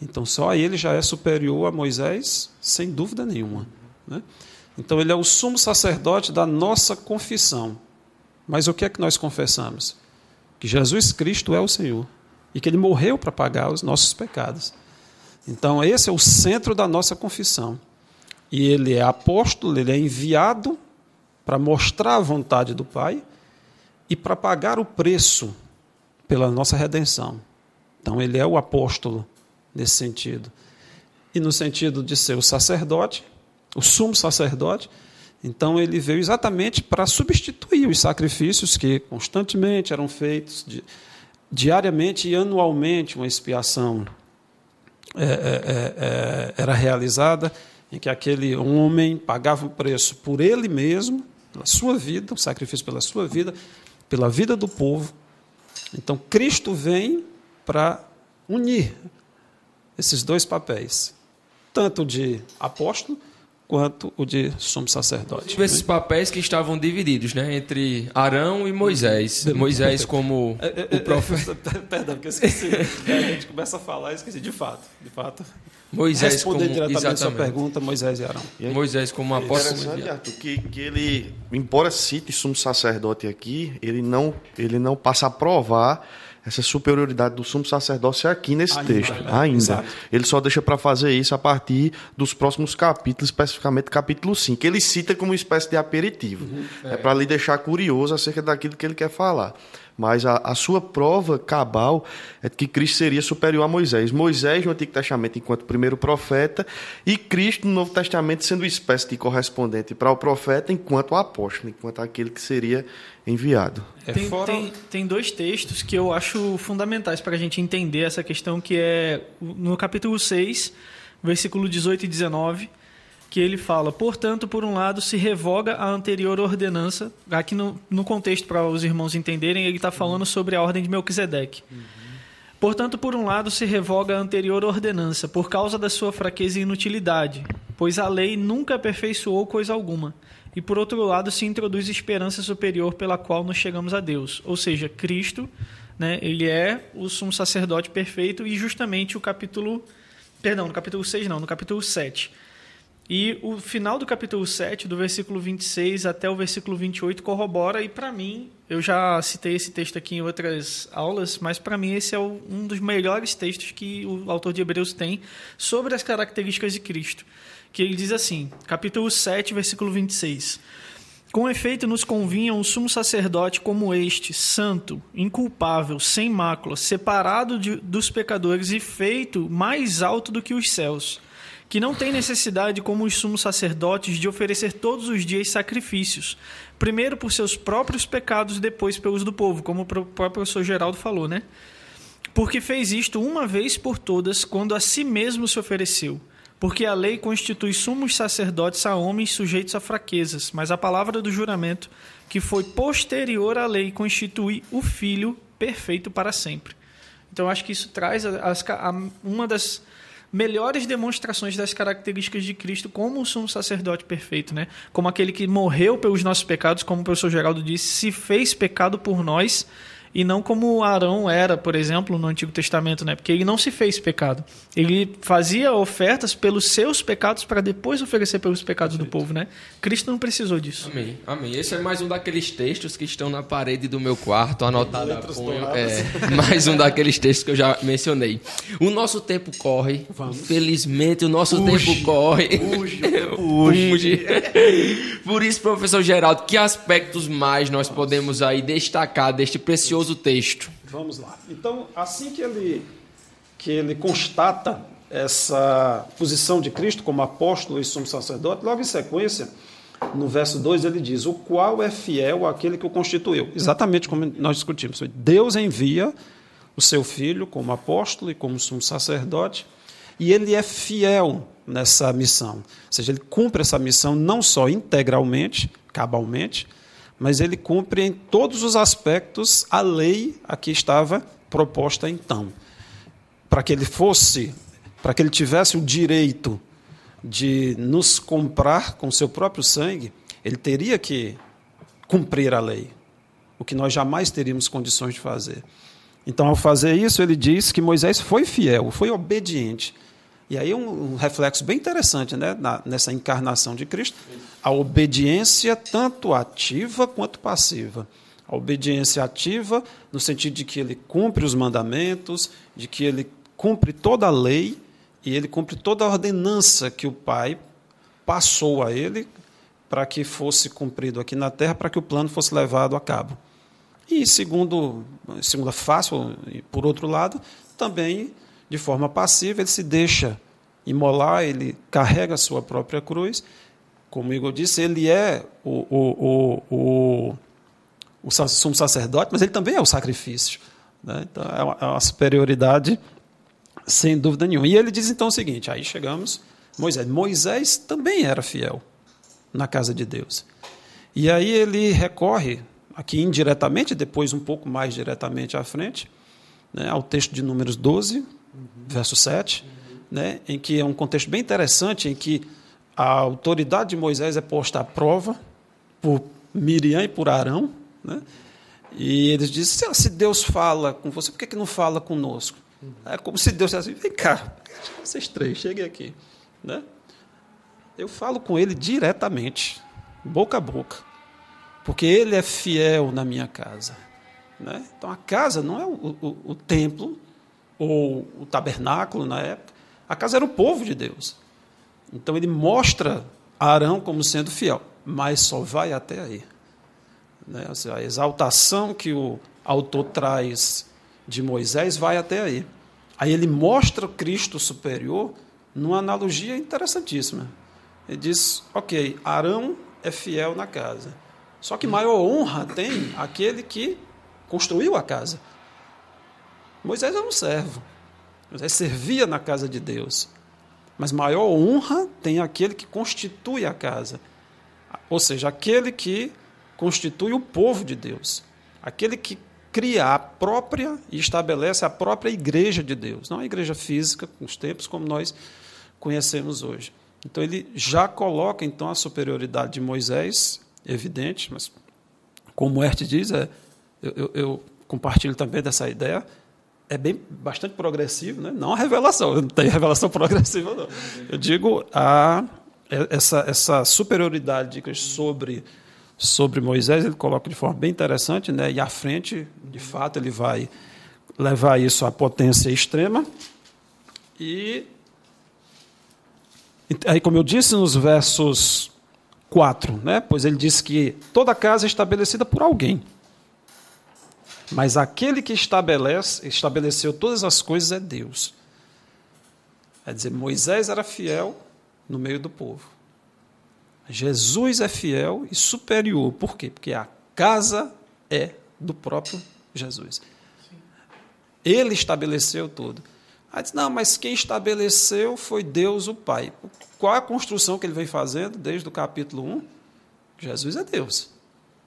[SPEAKER 4] Então, só ele já é superior a Moisés, sem dúvida nenhuma, né? Então, ele é o sumo sacerdote da nossa confissão. Mas o que é que nós confessamos? Que Jesus Cristo é o Senhor e que ele morreu para pagar os nossos pecados. Então, esse é o centro da nossa confissão. E ele é apóstolo, ele é enviado para mostrar a vontade do Pai e para pagar o preço pela nossa redenção. Então, ele é o apóstolo nesse sentido. E no sentido de ser o sacerdote, o sumo sacerdote, então ele veio exatamente para substituir os sacrifícios que constantemente eram feitos, diariamente e anualmente uma expiação era realizada, em que aquele homem pagava o preço por ele mesmo, pela sua vida, o sacrifício pela sua vida, pela vida do povo. Então, Cristo vem para unir esses dois papéis, tanto de apóstolo quanto o de sumo sacerdote.
[SPEAKER 1] Esses papéis que estavam divididos, né, entre Arão e Moisés. Moisés como o profeta.
[SPEAKER 4] Perdão, porque eu esqueci. A gente começa a falar e esqueci. De fato.
[SPEAKER 1] Moisés
[SPEAKER 4] responder
[SPEAKER 1] como,
[SPEAKER 4] diretamente a sua
[SPEAKER 1] exatamente.
[SPEAKER 4] pergunta, Moisés e Arão.
[SPEAKER 1] Moisés como apóstolo.
[SPEAKER 3] É interessante, Arthur, que ele, embora cite sumo sacerdote aqui, ele não passa a provar essa superioridade do sumo sacerdócio aqui nesse texto. Ainda.
[SPEAKER 4] Exato.
[SPEAKER 3] Ele só deixa para fazer isso a partir dos próximos capítulos, especificamente capítulo 5. Ele cita como uma espécie de aperitivo. É para lhe deixar curioso acerca daquilo que ele quer falar. mas a sua prova cabal é de que Cristo seria superior a Moisés. Moisés no Antigo Testamento enquanto primeiro profeta e Cristo no Novo Testamento sendo espécie de correspondente para o profeta enquanto o apóstolo, enquanto aquele que seria enviado.
[SPEAKER 2] Tem dois textos que eu acho fundamentais para a gente entender essa questão, que é no capítulo 6, versículo 18 e 19, que ele fala: portanto, por um lado, se revoga a anterior ordenança. Aqui no contexto, para os irmãos entenderem, ele está falando sobre a ordem de Melquisedeque. Portanto, por um lado, se revoga a anterior ordenança, por causa da sua fraqueza e inutilidade, pois a lei nunca aperfeiçoou coisa alguma. E, por outro lado, se introduz esperança superior pela qual nos chegamos a Deus. Ou seja, Cristo, né, ele é o sumo sacerdote perfeito, e justamente no capítulo 6 não, no capítulo 7. E o final do capítulo 7, do versículo 26 até o versículo 28, corrobora, e para mim, eu já citei esse texto aqui em outras aulas, mas para mim esse é um dos melhores textos que o autor de Hebreus tem sobre as características de Cristo. Que ele diz assim, capítulo 7, versículo 26. Com efeito, nos convinha um sumo sacerdote como este, santo, inculpável, sem mácula, separado dos pecadores e feito mais alto do que os céus, que não tem necessidade, como os sumos sacerdotes, de oferecer todos os dias sacrifícios, primeiro por seus próprios pecados, depois pelos do povo, como o próprio professor Geraldo falou, né? Porque fez isto uma vez por todas, quando a si mesmo se ofereceu. Porque a lei constitui sumos sacerdotes a homens sujeitos a fraquezas, mas a palavra do juramento, que foi posterior à lei, constitui o Filho perfeito para sempre. Então, acho que isso traz uma das melhores demonstrações das características de Cristo como o sumo sacerdote perfeito, né? Como aquele que morreu pelos nossos pecados, como o professor Geraldo disse, se fez pecado por nós, e não como Arão era, por exemplo, no Antigo Testamento, né? Porque ele não se fez pecado. Ele fazia ofertas pelos seus pecados para depois oferecer pelos pecados do povo, né? Cristo não precisou disso.
[SPEAKER 1] Amém, amém. Esse é mais um daqueles textos que estão na parede do meu quarto, anotado a punho. Mais um daqueles textos que eu já mencionei. O nosso tempo corre. Infelizmente, o nosso tempo corre. Urge. Por isso, professor Geraldo, que aspectos mais nós podemos aí destacar deste precioso texto?
[SPEAKER 4] Vamos lá. Então, assim que ele constata essa posição de Cristo como apóstolo e sumo sacerdote, logo em sequência, no verso 2, ele diz: o qual é fiel àquele que o constituiu. Exatamente como nós discutimos. Deus envia o seu Filho como apóstolo e como sumo sacerdote, e ele é fiel nessa missão. Ou seja, ele cumpre essa missão não só integralmente, cabalmente, mas ele cumpre em todos os aspectos a lei a que estava proposta então. Para que ele tivesse o direito de nos comprar com seu próprio sangue, ele teria que cumprir a lei, o que nós jamais teríamos condições de fazer. Então, ao fazer isso, ele diz que Moisés foi fiel, foi obediente. E aí um reflexo bem interessante, né, nessa encarnação de Cristo, a obediência tanto ativa quanto passiva. A obediência ativa no sentido de que ele cumpre os mandamentos, de que ele cumpre toda a lei e ele cumpre toda a ordenança que o Pai passou a ele para que fosse cumprido aqui na terra, para que o plano fosse levado a cabo. E segunda face, por outro lado, também de forma passiva, ele se deixa imolar, ele carrega a sua própria cruz. Como o Igor disse, ele é o sumo sacerdote, mas ele também é o sacrifício, né? Então, é uma superioridade sem dúvida nenhuma. E ele diz então o seguinte, aí chegamos, Moisés também era fiel na casa de Deus. E aí ele recorre, aqui indiretamente, depois um pouco mais diretamente à frente, né, ao texto de Números 12, verso 7, né, em que é um contexto bem interessante, em que a autoridade de Moisés é posta à prova por Miriam e por Arão, né, e eles dizem, se Deus fala com você, por que não fala conosco? É como se Deus dissesse assim, vem cá, vocês três, cheguem aqui. Né? Eu falo com ele diretamente, boca a boca, porque ele é fiel na minha casa. Né? Então, a casa não é o templo ou o tabernáculo na época. A casa era o povo de Deus. Então, ele mostra Arão como sendo fiel, mas só vai até aí. Né? Ou seja, a exaltação que o autor traz de Moisés vai até aí. Aí ele mostra Cristo superior numa analogia interessantíssima. Ele diz, ok, Arão é fiel na casa. Só que maior honra tem aquele que construiu a casa. Moisés era um servo. Moisés servia na casa de Deus. Mas maior honra tem aquele que constitui a casa. Ou seja, aquele que constitui o povo de Deus. Aquele que cria a própria e estabelece a própria igreja de Deus. Não a igreja física, com os tempos como nós conhecemos hoje. Então, ele já coloca, então, a superioridade de Moisés, evidente, mas, como o Hertz diz, eu compartilho também dessa ideia, bastante progressivo, né? Não a revelação, não tem revelação progressiva, não. Eu digo essa superioridade de Cristo sobre Moisés, ele coloca de forma bem interessante, né? E à frente, de fato, ele vai levar isso à potência extrema. E aí, como eu disse nos versos 4, né? Pois ele diz que toda casa é estabelecida por alguém. Mas aquele que estabeleceu todas as coisas é Deus. Quer dizer, Moisés era fiel no meio do povo. Jesus é fiel e superior. Por quê? Porque a casa é do próprio Jesus. Ele estabeleceu tudo. Aí diz, não, mas quem estabeleceu foi Deus o Pai. Qual a construção que ele vem fazendo desde o capítulo 1? Jesus é Deus.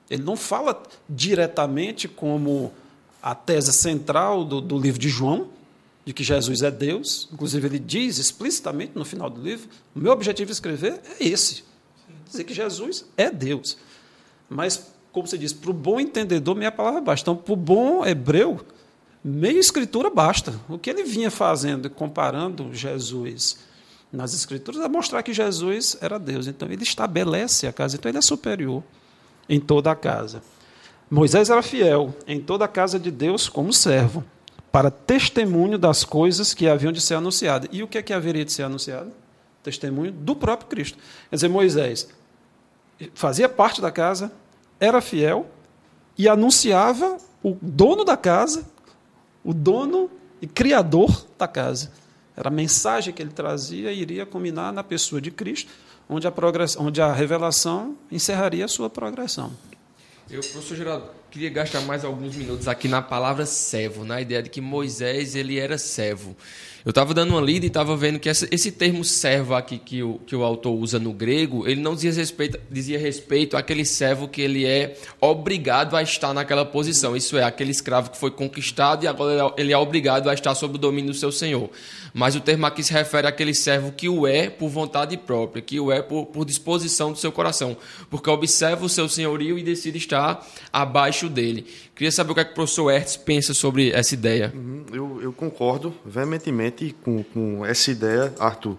[SPEAKER 4] Ele não fala diretamente como a tese central do livro de João, de que Jesus é Deus. Inclusive, ele diz explicitamente no final do livro, o meu objetivo de escrever é esse, dizer que Jesus é Deus. Mas, como você diz, para o bom entendedor, meia palavra basta. Então, para o bom hebreu, meia escritura basta. O que ele vinha fazendo, comparando Jesus nas escrituras, é mostrar que Jesus era Deus. Então, ele estabelece a casa. Então, ele é superior em toda a casa. Moisés era fiel em toda a casa de Deus como servo, para testemunho das coisas que haviam de ser anunciadas. E o que é que haveria de ser anunciado? Testemunho do próprio Cristo. Quer dizer, Moisés fazia parte da casa, era fiel e anunciava o dono da casa, o dono e criador da casa. Era a mensagem que ele trazia e iria culminar na pessoa de Cristo, onde a revelação encerraria a sua progressão.
[SPEAKER 1] Professor Geraldo, queria gastar mais alguns minutos aqui na palavra servo, na ideia de que Moisés ele era servo. Eu estava dando uma lida e estava vendo que esse termo servo aqui que o autor usa no grego, ele não dizia respeito àquele servo que ele é obrigado a estar naquela posição. Isso é, aquele escravo que foi conquistado e agora ele é obrigado a estar sob o domínio do seu senhor. Mas o termo aqui se refere àquele servo que o é por vontade própria, que o é por disposição do seu coração, porque observa o seu senhorio e decide estar abaixo dele. Queria saber o que é que o professor Hertz pensa sobre essa ideia.
[SPEAKER 3] Eu concordo veementemente com essa ideia, Arthur.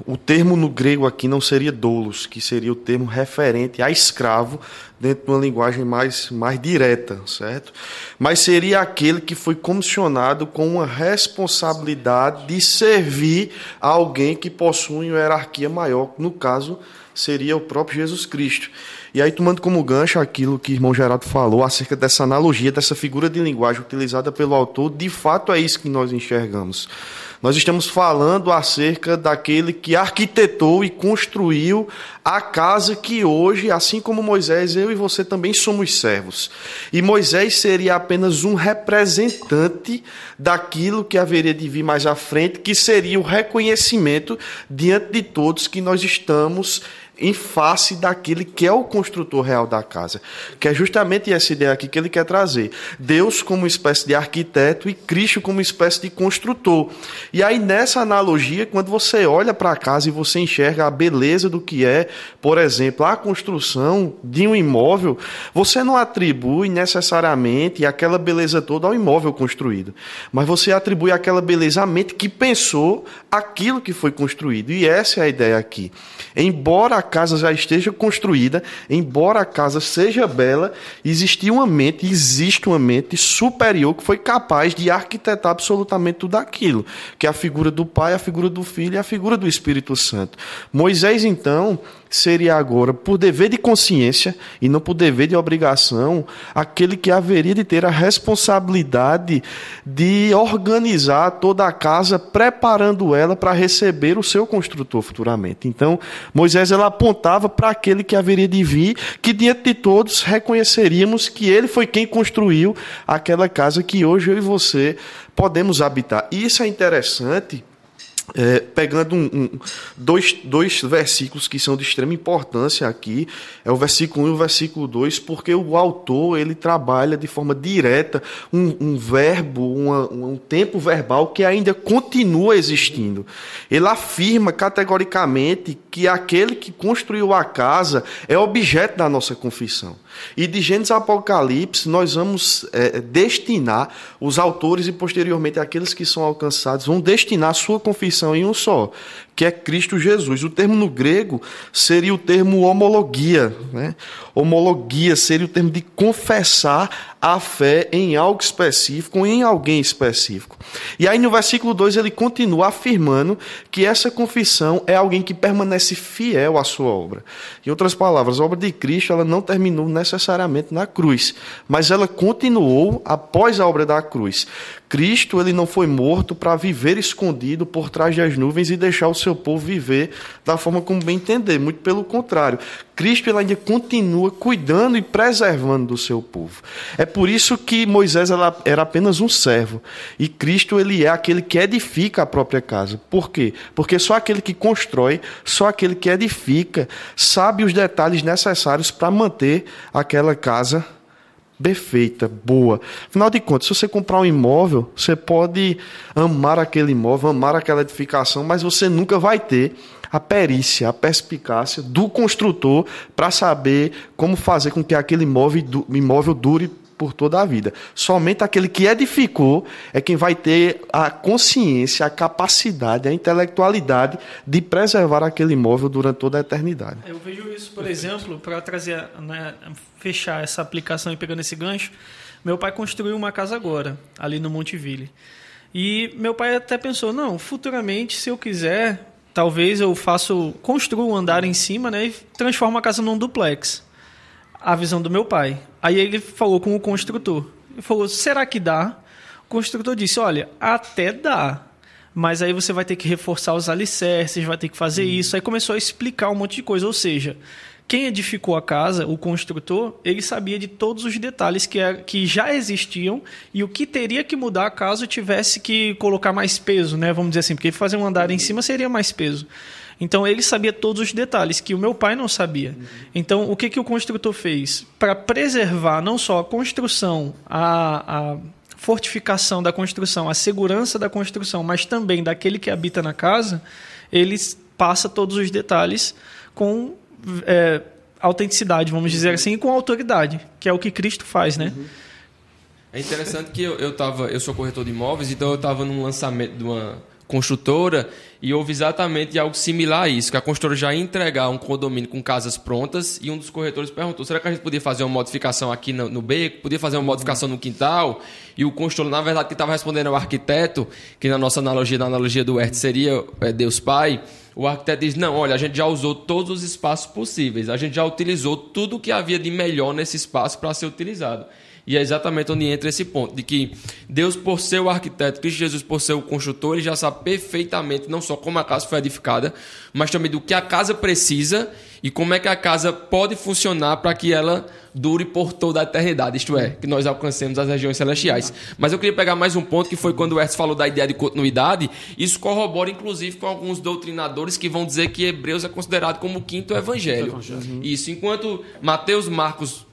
[SPEAKER 3] O termo no grego aqui não seria doulos, que seria o termo referente a escravo, dentro de uma linguagem mais direta, certo? Mas seria aquele que foi comissionado com uma responsabilidade de servir a alguém que possui uma hierarquia maior, no caso seria o próprio Jesus Cristo. E aí, tomando como gancho aquilo que o irmão Geraldo falou acerca dessa analogia, dessa figura de linguagem utilizada pelo autor, de fato é isso que nós enxergamos. Nós estamos falando acerca daquele que arquitetou e construiu a casa que hoje, assim como Moisés, eu e você também somos servos. E Moisés seria apenas um representante daquilo que haveria de vir mais à frente, que seria o reconhecimento diante de todos que nós estamos em face daquele que é o construtor real da casa. Que é justamente essa ideia aqui que ele quer trazer. Deus como uma espécie de arquiteto e Cristo como uma espécie de construtor. E aí, nessa analogia, quando você olha para a casa e você enxerga a beleza do que é, por exemplo, a construção de um imóvel, você não atribui necessariamente aquela beleza toda ao imóvel construído. Mas você atribui aquela beleza à mente que pensou aquilo que foi construído. E essa é a ideia aqui. Embora a casa já esteja construída, embora a casa seja bela, existe uma mente superior que foi capaz de arquitetar absolutamente tudo aquilo, que é a figura do Pai, a figura do Filho e a figura do Espírito Santo. Moisés, então, seria agora, por dever de consciência e não por dever de obrigação, aquele que haveria de ter a responsabilidade de organizar toda a casa, preparando ela para receber o seu construtor futuramente. Então, Moisés ela apontava para aquele que haveria de vir, que diante de todos reconheceríamos que ele foi quem construiu aquela casa que hoje eu e você podemos habitar. E isso é interessante. Pegando dois versículos que são de extrema importância aqui, é o versículo 1 e o versículo 2, porque o autor ele trabalha de forma direta um verbo, um tempo verbal que ainda continua existindo. Ele afirma categoricamente que aquele que construiu a casa é objeto da nossa confissão. E de Gênesis a Apocalipse nós vamos destinar, os autores e posteriormente aqueles que são alcançados vão destinar a sua confissão em um só, que é Cristo Jesus. O termo no grego seria o termo homologia, né? Homologia seria o termo de confessar a fé em algo específico, em alguém específico. E aí no versículo 2 ele continua afirmando que essa confissão é alguém que permanece fiel à sua obra. Em outras palavras, a obra de Cristo ela não terminou necessariamente na cruz, mas ela continuou após a obra da cruz. Cristo ele não foi morto para viver escondido por trás das nuvens e deixar o seu povo viver da forma como bem entender. Muito pelo contrário. Cristo ele ainda continua cuidando e preservando do seu povo. É por isso que Moisés era apenas um servo. E Cristo ele é aquele que edifica a própria casa. Por quê? Porque só aquele que constrói, só aquele que edifica, sabe os detalhes necessários para manter aquela casa perfeita, boa. Afinal de contas, se você comprar um imóvel, você pode amar aquele imóvel, amar aquela edificação, mas você nunca vai ter a perícia, a perspicácia do construtor para saber como fazer com que aquele imóvel dure por toda a vida. Somente aquele que edificou é quem vai ter a consciência, a capacidade, a intelectualidade de preservar aquele imóvel durante toda a eternidade.
[SPEAKER 2] Eu vejo isso, por exemplo, para trazer, né, fechar essa aplicação e pegando esse gancho. Meu pai construiu uma casa agora, ali no Monte-Ville. E meu pai até pensou, não, futuramente, se eu quiser, talvez eu construo um andar em cima, né, e transformo a casa num duplex. A visão do meu pai. Aí ele falou com o construtor. Ele falou, será que dá? O construtor disse, olha, até dá, mas aí você vai ter que reforçar os alicerces, vai ter que fazer isso. Aí começou a explicar um monte de coisa. Ou seja, quem edificou a casa, o construtor, ele sabia de todos os detalhes que já existiam e o que teria que mudar caso tivesse que colocar mais peso, né? Vamos dizer assim, porque fazer um andar em cima seria mais peso. Então, ele sabia todos os detalhes, que o meu pai não sabia. Então, o que o construtor fez? Para preservar não só a construção, a fortificação da construção, a segurança da construção, mas também daquele que habita na casa, ele passa todos os detalhes com autenticidade, vamos dizer assim, e com autoridade, que é o que Cristo faz, né?
[SPEAKER 1] É interessante que eu sou corretor de imóveis, então eu estava num lançamento de uma construtora e houve exatamente algo similar a isso, que a construtora já ia entregar um condomínio com casas prontas e um dos corretores perguntou, será que a gente podia fazer uma modificação aqui no beco, podia fazer uma modificação no quintal? E o construtor, na verdade, que estava respondendo ao arquiteto, que na nossa analogia, na analogia do Hertz seria Deus Pai, o arquiteto diz, não, olha, a gente já usou todos os espaços possíveis, a gente já utilizou tudo o que havia de melhor nesse espaço para ser utilizado. E é exatamente onde entra esse ponto, de que Deus, por ser o arquiteto, Cristo Jesus, por ser o construtor, ele já sabe perfeitamente não só como a casa foi edificada, mas também do que a casa precisa e como é que a casa pode funcionar para que ela dure por toda a eternidade, isto é, que nós alcancemos as regiões celestiais. Mas eu queria pegar mais um ponto, que foi quando o Hertz falou da ideia de continuidade. Isso corrobora, inclusive, com alguns doutrinadores que vão dizer que Hebreus é considerado como o quinto evangelho. Isso, enquanto Mateus, Marcos,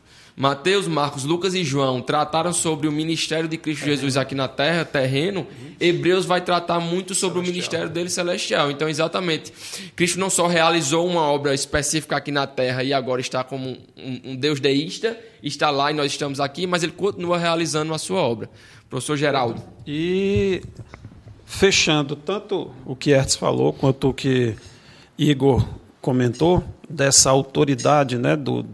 [SPEAKER 1] Lucas e João trataram sobre o ministério de Cristo Jesus aqui na terra, terreno, Hebreus vai tratar muito sobre o ministério dele celestial. Então, exatamente, Cristo não só realizou uma obra específica aqui na terra e agora está como um Deus deísta, está lá e nós estamos aqui, mas ele continua realizando a sua obra. Professor Geraldo.
[SPEAKER 4] E fechando tanto o que Hertz falou, quanto o que Igor comentou, dessa autoridade, né, do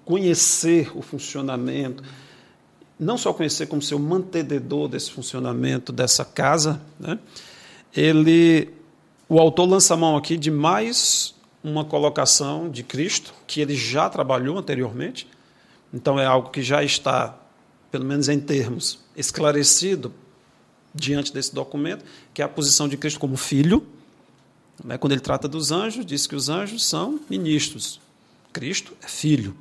[SPEAKER 4] conhecer o funcionamento, não só conhecer, como ser o mantenedor desse funcionamento, dessa casa, né, o autor lança a mão aqui de mais uma colocação de Cristo, que ele já trabalhou anteriormente, então é algo que já está, pelo menos em termos, esclarecido diante desse documento, que é a posição de Cristo como filho. Quando ele trata dos anjos, diz que os anjos são ministros, Cristo é filho.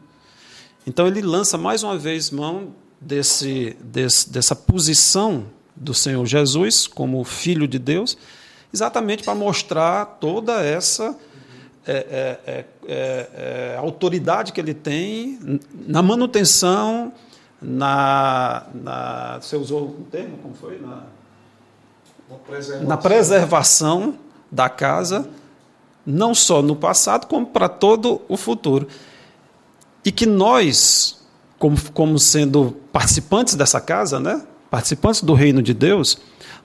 [SPEAKER 4] Então ele lança mais uma vez mão dessa posição do Senhor Jesus como filho de Deus, exatamente para mostrar toda essa autoridade que ele tem na manutenção, você usou o termo, como foi? Na preservação da casa, não só no passado, como para todo o futuro. E que nós, como sendo participantes dessa casa, né, participantes do reino de Deus,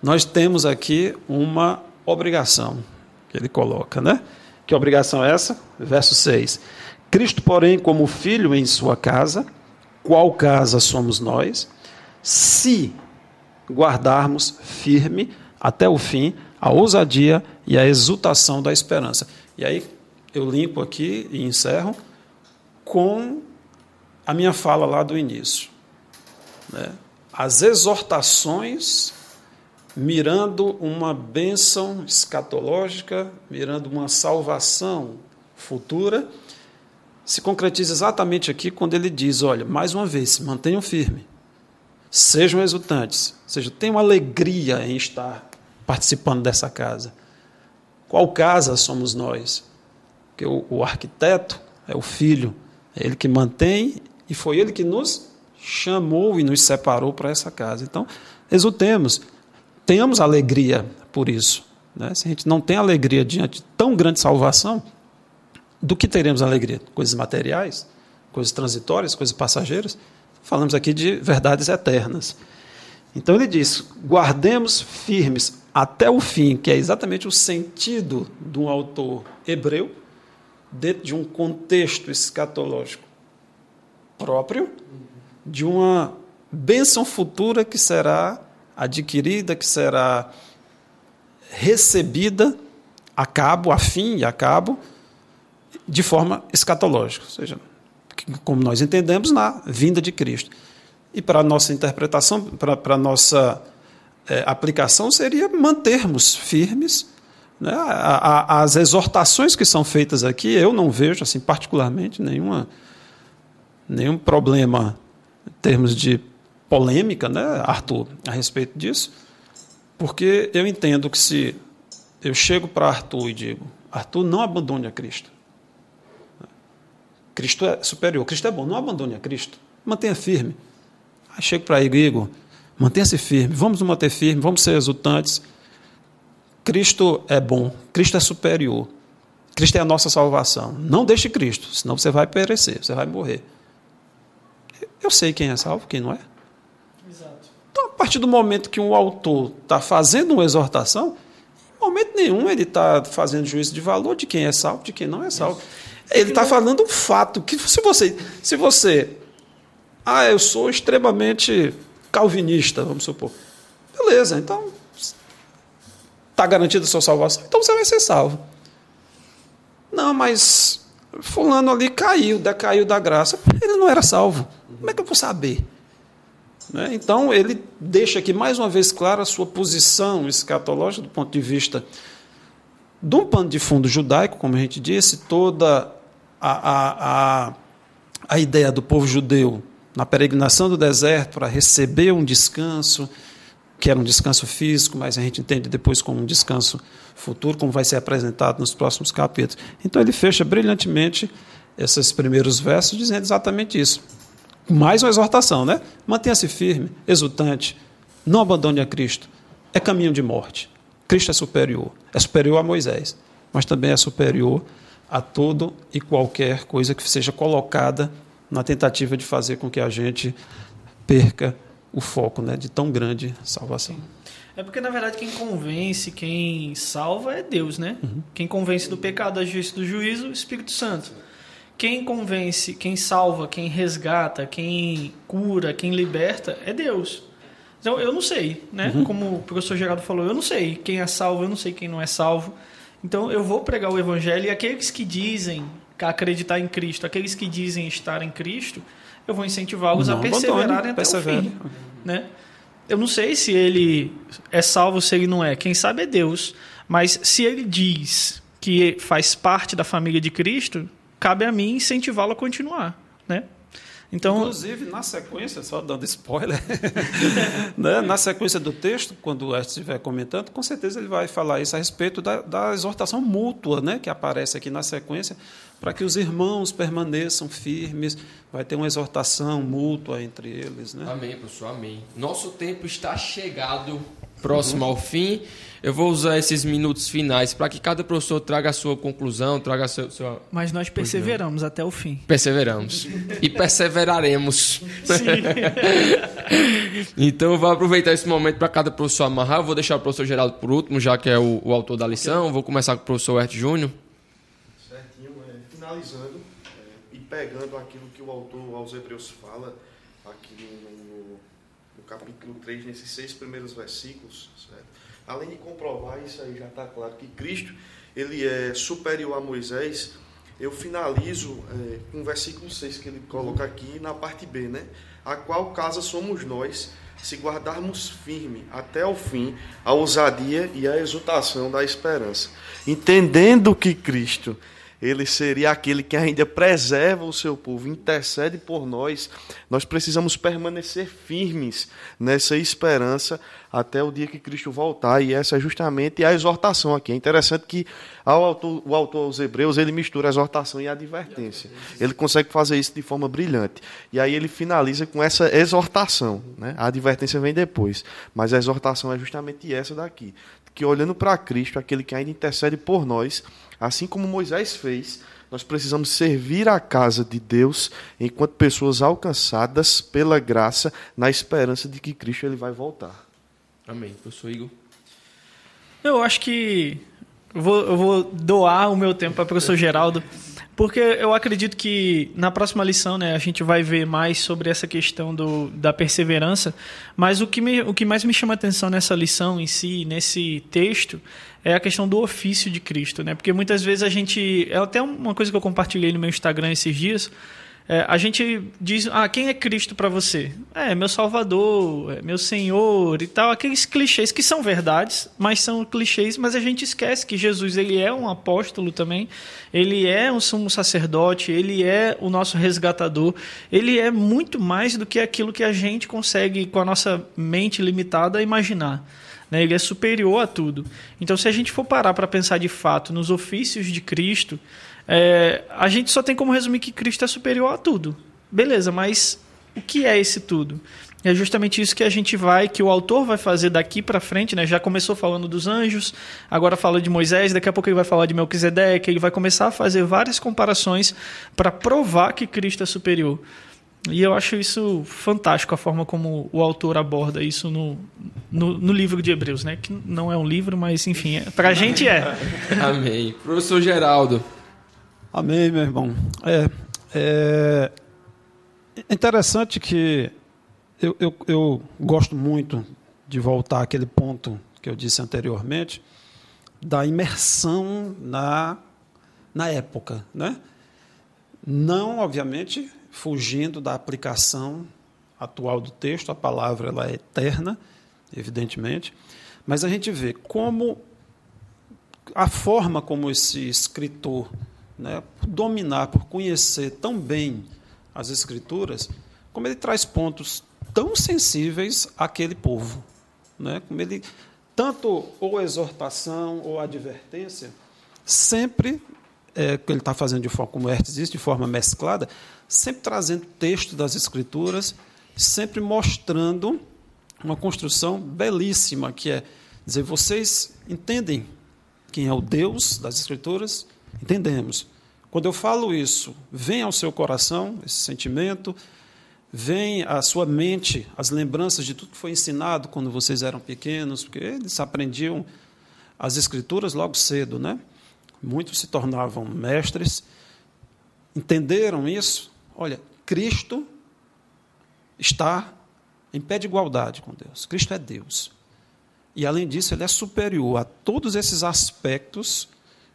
[SPEAKER 4] nós temos aqui uma obrigação, que ele coloca, né? Que obrigação é essa? Verso 6. Cristo, porém, como filho em sua casa, qual casa somos nós, se guardarmos firme até o fim a ousadia e a exultação da esperança. E aí eu limpo aqui e encerro com a minha fala lá do início, né? As exortações mirando uma bênção escatológica, mirando uma salvação futura, se concretiza exatamente aqui quando ele diz, olha, mais uma vez, se mantenham firmes, sejam exultantes, ou seja, tenham alegria em estar participando dessa casa. Qual casa somos nós? Porque o arquiteto é o filho, é ele que mantém, e foi ele que nos chamou e nos separou para essa casa. Então, exultemos, tenhamos alegria por isso, né? Se a gente não tem alegria diante de tão grande salvação, do que teremos alegria? Coisas materiais, coisas transitórias, coisas passageiras? Falamos aqui de verdades eternas. Então ele diz, guardemos firmes até o fim, que é exatamente o sentido de um autor hebreu, dentro de um contexto escatológico próprio, de uma bênção futura que será adquirida, que será recebida a cabo, a fim e a cabo, de forma escatológica, ou seja, como nós entendemos, na vinda de Cristo. E para a nossa interpretação, para a nossa aplicação, seria mantermos firmes, né? As exortações que são feitas aqui, eu não vejo, assim, particularmente, nenhum problema em termos de polêmica, né, Arthur, a respeito disso, porque eu entendo que se eu chego para Arthur e digo, Arthur, não abandone a Cristo. Cristo é superior, Cristo é bom, não abandone a Cristo, mantenha firme. Aí chego para Igor, mantenha-se firme, vamos nos manter firme, vamos ser exultantes. Cristo é bom, Cristo é superior, Cristo é a nossa salvação. Não deixe Cristo, senão você vai perecer, você vai morrer. Eu sei quem é salvo, quem não é.
[SPEAKER 2] Exato.
[SPEAKER 4] Então, a partir do momento que um autor está fazendo uma exortação, em momento nenhum ele está fazendo juízo de valor de quem é salvo, de quem não é salvo. Ele está falando um fato, que se você eu sou extremamente calvinista, vamos supor. Beleza, então está garantida a sua salvação, então você vai ser salvo. Não, mas fulano ali decaiu da graça, ele não era salvo. Como é que eu vou saber? Né? Então, ele deixa aqui mais uma vez clara a sua posição escatológica do ponto de vista de um pano de fundo judaico, como a gente disse, toda a ideia do povo judeu na peregrinação do deserto para receber um descanso, que era um descanso físico, mas a gente entende depois como um descanso futuro, como vai ser apresentado nos próximos capítulos. Então ele fecha brilhantemente esses primeiros versos dizendo exatamente isso. Mais uma exortação, né? Mantenha-se firme, exultante, não abandone a Cristo. É caminho de morte. Cristo é superior a Moisés, mas também é superior a todo e qualquer coisa que seja colocada na tentativa de fazer com que a gente perca o foco, né, de tão grande salvação.
[SPEAKER 2] É porque, na verdade, quem convence, quem salva é Deus, né? Quem convence do pecado, da justiça e do juízo, o Espírito Santo. Quem convence, quem salva, quem resgata, quem cura, quem liberta é Deus. Então, eu não sei, né? Como o professor Geraldo falou, eu não sei quem é salvo, eu não sei quem não é salvo. Então, eu vou pregar o Evangelho e aqueles que dizem acreditar em Cristo, aqueles que dizem estar em Cristo, eu vou incentivá-los a perseverarem até o fim, né? Eu não sei se ele é salvo ou se ele não é. Quem sabe é Deus. Mas se ele diz que faz parte da família de Cristo, cabe a mim incentivá-lo a continuar, né? Então,
[SPEAKER 4] inclusive, na sequência, só dando spoiler, né? Na sequência do texto, quando o Ernesto estiver comentando, com certeza ele vai falar isso a respeito da exortação mútua, né? Que aparece aqui na sequência, para que os irmãos permaneçam firmes. Vai ter uma exortação mútua entre eles, né?
[SPEAKER 1] Amém, professor, amém. Nosso tempo está chegado, próximo ao fim. Eu vou usar esses minutos finais para que cada professor traga a sua conclusão, traga a sua...
[SPEAKER 2] Mas nós perseveramos até o fim.
[SPEAKER 1] Perseveramos. E perseveraremos. Então, eu vou aproveitar esse momento para cada professor amarrar. Eu vou deixar o professor Geraldo por último, já que é o autor da lição. Vou começar com o professor Herto Júnior.
[SPEAKER 3] Certinho. Finalizando e pegando aquilo que o autor aos Hebreus fala, aqui no capítulo 3, nesses 6 primeiros versículos, certo? Além de comprovar, isso aí já está claro, que Cristo ele é superior a Moisés, eu finalizo com o versículo 6 que ele coloca aqui na parte B, né? A qual casa somos nós, se guardarmos firme até o fim a ousadia e a exultação da esperança. Entendendo que Cristo ele seria aquele que ainda preserva o seu povo, intercede por nós, nós precisamos permanecer firmes nessa esperança até o dia que Cristo voltar, e essa é justamente a exortação aqui. É interessante que o autor aos Hebreus, ele mistura a exortação e a advertência. Ele consegue fazer isso de forma brilhante. E aí ele finaliza com essa exortação, né? A advertência vem depois, mas a exortação é justamente essa daqui, que olhando para Cristo, aquele que ainda intercede por nós, assim como Moisés fez, nós precisamos servir a casa de Deus enquanto pessoas alcançadas pela graça, na esperança de que Cristo ele vai voltar.
[SPEAKER 1] Amém. Professor Igor?
[SPEAKER 2] Eu acho que eu vou doar o meu tempo para o professor Geraldo, porque eu acredito que na próxima lição, né, a gente vai ver mais sobre essa questão da perseverança, mas o que mais me chama a atenção nessa lição em si, nesse texto, é a questão do ofício de Cristo, né? Porque muitas vezes a gente... É até uma coisa que eu compartilhei no meu Instagram esses dias. A gente diz, quem é Cristo para você? É meu Salvador, é meu Senhor e tal. Aqueles clichês que são verdades, mas são clichês, mas a gente esquece que Jesus ele é um apóstolo também, ele é um sumo sacerdote, ele é o nosso resgatador, ele é muito mais do que aquilo que a gente consegue, com a nossa mente limitada, imaginar. Ele é superior a tudo. Então, se a gente for parar para pensar de fato nos ofícios de Cristo, a gente só tem como resumir que Cristo é superior a tudo. Beleza, mas o que é esse tudo? É justamente isso que o autor vai fazer daqui para frente, né? Já começou falando dos anjos, agora fala de Moisés, daqui a pouco ele vai falar de Melquisedeque, ele vai começar a fazer várias comparações para provar que Cristo é superior. E eu acho isso fantástico, a forma como o autor aborda isso no livro de Hebreus, né? Que não é um livro, mas enfim, para a gente é.
[SPEAKER 1] Amém. Professor Geraldo.
[SPEAKER 4] Amém, meu irmão. É interessante que eu gosto muito de voltar àquele ponto que eu disse anteriormente, da imersão na época, né? Não, obviamente, fugindo da aplicação atual do texto, a palavra ela é eterna, evidentemente, mas a gente vê como a forma como esse escritor, né, por dominar, por conhecer tão bem as Escrituras, como ele traz pontos tão sensíveis àquele povo, né, como ele, tanto ou exortação ou advertência, sempre, que ele está fazendo de forma, como o Hertz disse, de forma mesclada, sempre trazendo texto das Escrituras, sempre mostrando uma construção belíssima, que é dizer, vocês entendem quem é o Deus das Escrituras? Entendemos. Quando eu falo isso, vem ao seu coração esse sentimento, Vem à sua mente as lembranças de tudo que foi ensinado quando vocês eram pequenos, porque eles aprendiam as Escrituras logo cedo, né? Muitos se tornavam mestres, entenderam isso. Olha, Cristo está em pé de igualdade com Deus. Cristo é Deus. E, além disso, Ele é superior a todos esses aspectos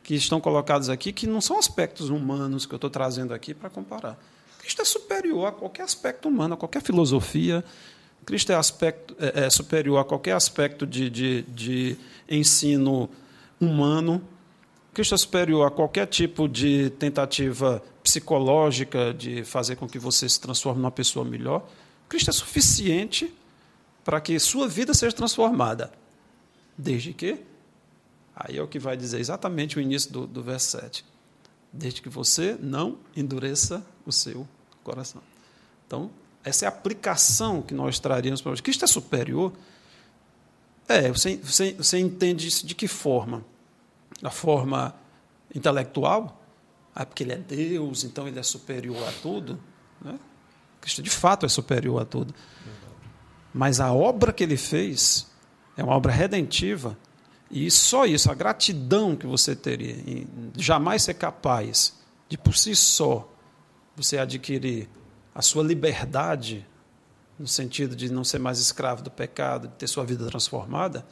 [SPEAKER 4] que estão colocados aqui, que não são aspectos humanos que eu estou trazendo aqui para comparar. Cristo é superior a qualquer aspecto humano, a qualquer filosofia. Cristo é superior a qualquer aspecto de ensino humano. Cristo é superior a qualquer tipo de tentativa psicológica de fazer com que você se transforme numa pessoa melhor. Cristo é suficiente para que sua vida seja transformada. Desde que? Aí é o que vai dizer exatamente o início do verso 7. Desde que você não endureça o seu coração. Então, essa é a aplicação que nós traríamos para hoje. Cristo é superior? Você entende isso de que forma? Da forma intelectual? Porque Ele é Deus, então Ele é superior a tudo? Né? Cristo, de fato, é superior a tudo. Mas a obra que Ele fez é uma obra redentiva, e só isso, a gratidão que você teria em jamais ser capaz de, por si só, você adquirir a sua liberdade, no sentido de não ser mais escravo do pecado, de ter sua vida transformada,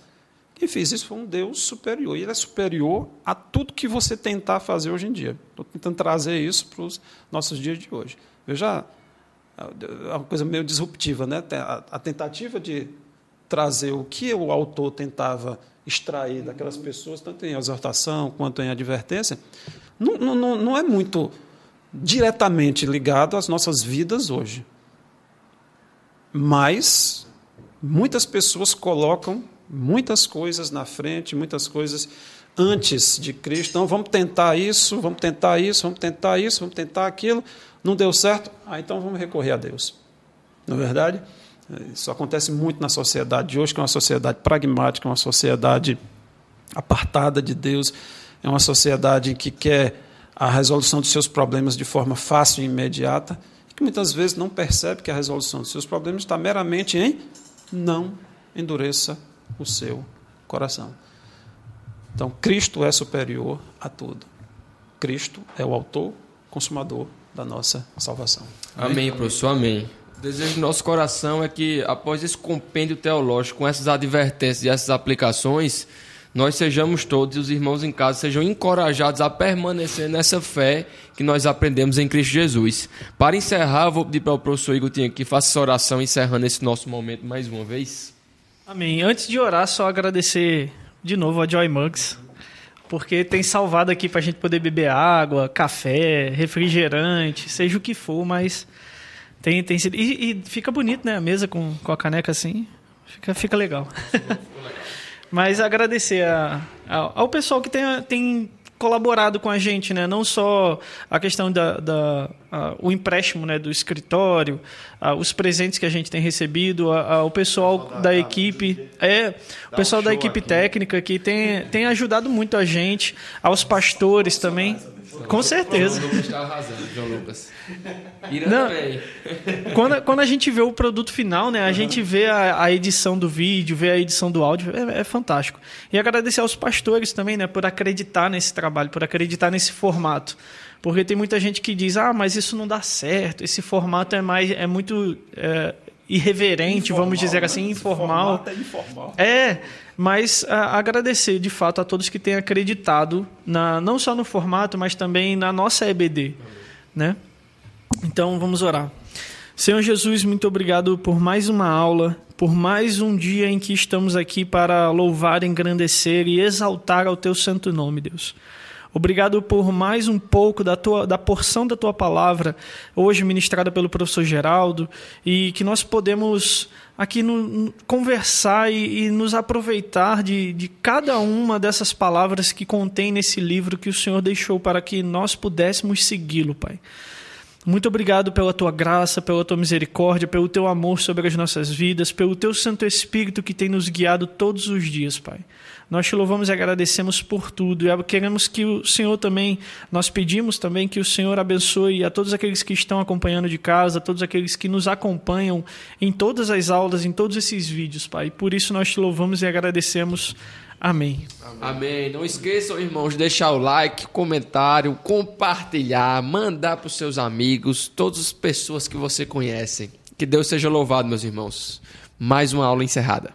[SPEAKER 4] quem fez isso foi um Deus superior. E Ele é superior a tudo que você tentar fazer hoje em dia. Estou tentando trazer isso para os nossos dias de hoje. Veja, é uma coisa meio disruptiva, né? A tentativa de trazer o que o autor tentava extrair daquelas pessoas, tanto em exortação quanto em advertência, não é muito diretamente ligado às nossas vidas hoje. Mas muitas pessoas colocam muitas coisas na frente, muitas coisas antes de Cristo. Então, vamos tentar isso, vamos tentar isso, vamos tentar isso, vamos tentar aquilo. Não deu certo? Então vamos recorrer a Deus. Não é verdade? Isso acontece muito na sociedade de hoje, que é uma sociedade pragmática, uma sociedade apartada de Deus, é uma sociedade que quer a resolução dos seus problemas de forma fácil e imediata, e que muitas vezes não percebe que a resolução dos seus problemas está meramente em não endureça o seu coração. Então, Cristo é superior a tudo. Cristo é o autor, consumador da nossa salvação.
[SPEAKER 1] Amém, professor, amém. O desejo do nosso coração é que, após esse compêndio teológico, com essas advertências e essas aplicações, nós sejamos todos, e os irmãos em casa, sejam encorajados a permanecer nessa fé que nós aprendemos em Cristo Jesus. Para encerrar, eu vou pedir para o professor Igor que faça essa oração, encerrando esse nosso momento mais uma vez.
[SPEAKER 2] Amém. Antes de orar, só agradecer de novo a Joy Mugs, porque tem salvado aqui para a gente poder beber água, café, refrigerante, seja o que for, mas tem sido... E fica bonito, né? A mesa com a caneca assim, fica legal. Mas agradecer ao pessoal que tem colaborado com a gente, né? Não só a questão o empréstimo, né, do escritório, os presentes que a gente tem recebido, o pessoal da equipe, o pessoal da equipe técnica que tem ajudado muito a gente, aos pastores também. Com certeza.
[SPEAKER 1] João Lucas está arrasando, João Lucas.
[SPEAKER 2] Quando a gente vê o produto final, né, a gente vê a edição do vídeo, vê a edição do áudio, é fantástico. E agradecer aos pastores também, né, por acreditar nesse trabalho, por acreditar nesse formato. Porque tem muita gente que diz, mas isso não dá certo, esse formato é muito irreverente, informal, vamos dizer assim, informal. Mas agradecer, de fato, a todos que têm acreditado, não só no formato, mas também na nossa EBD. Né? Então, vamos orar. Senhor Jesus, muito obrigado por mais uma aula, por mais um dia em que estamos aqui para louvar, engrandecer e exaltar ao Teu santo nome, Deus. Obrigado por mais um pouco da porção da Tua palavra, hoje ministrada pelo professor Geraldo, e que nós podemos aqui conversar e nos aproveitar de cada uma dessas palavras que contém nesse livro que o Senhor deixou para que nós pudéssemos segui-lo, Pai. Muito obrigado pela Tua graça, pela Tua misericórdia, pelo Teu amor sobre as nossas vidas, pelo Teu Santo Espírito que tem nos guiado todos os dias, Pai. Nós te louvamos e agradecemos por tudo. E queremos que o Senhor também, nós pedimos também que o Senhor abençoe a todos aqueles que estão acompanhando de casa, a todos aqueles que nos acompanham em todas as aulas, em todos esses vídeos, Pai. Por isso nós te louvamos e agradecemos. Amém.
[SPEAKER 1] Amém. Não esqueçam, irmãos, de deixar o like, comentário, compartilhar, mandar para os seus amigos, todas as pessoas que você conhece. Que Deus seja louvado, meus irmãos. Mais uma aula encerrada.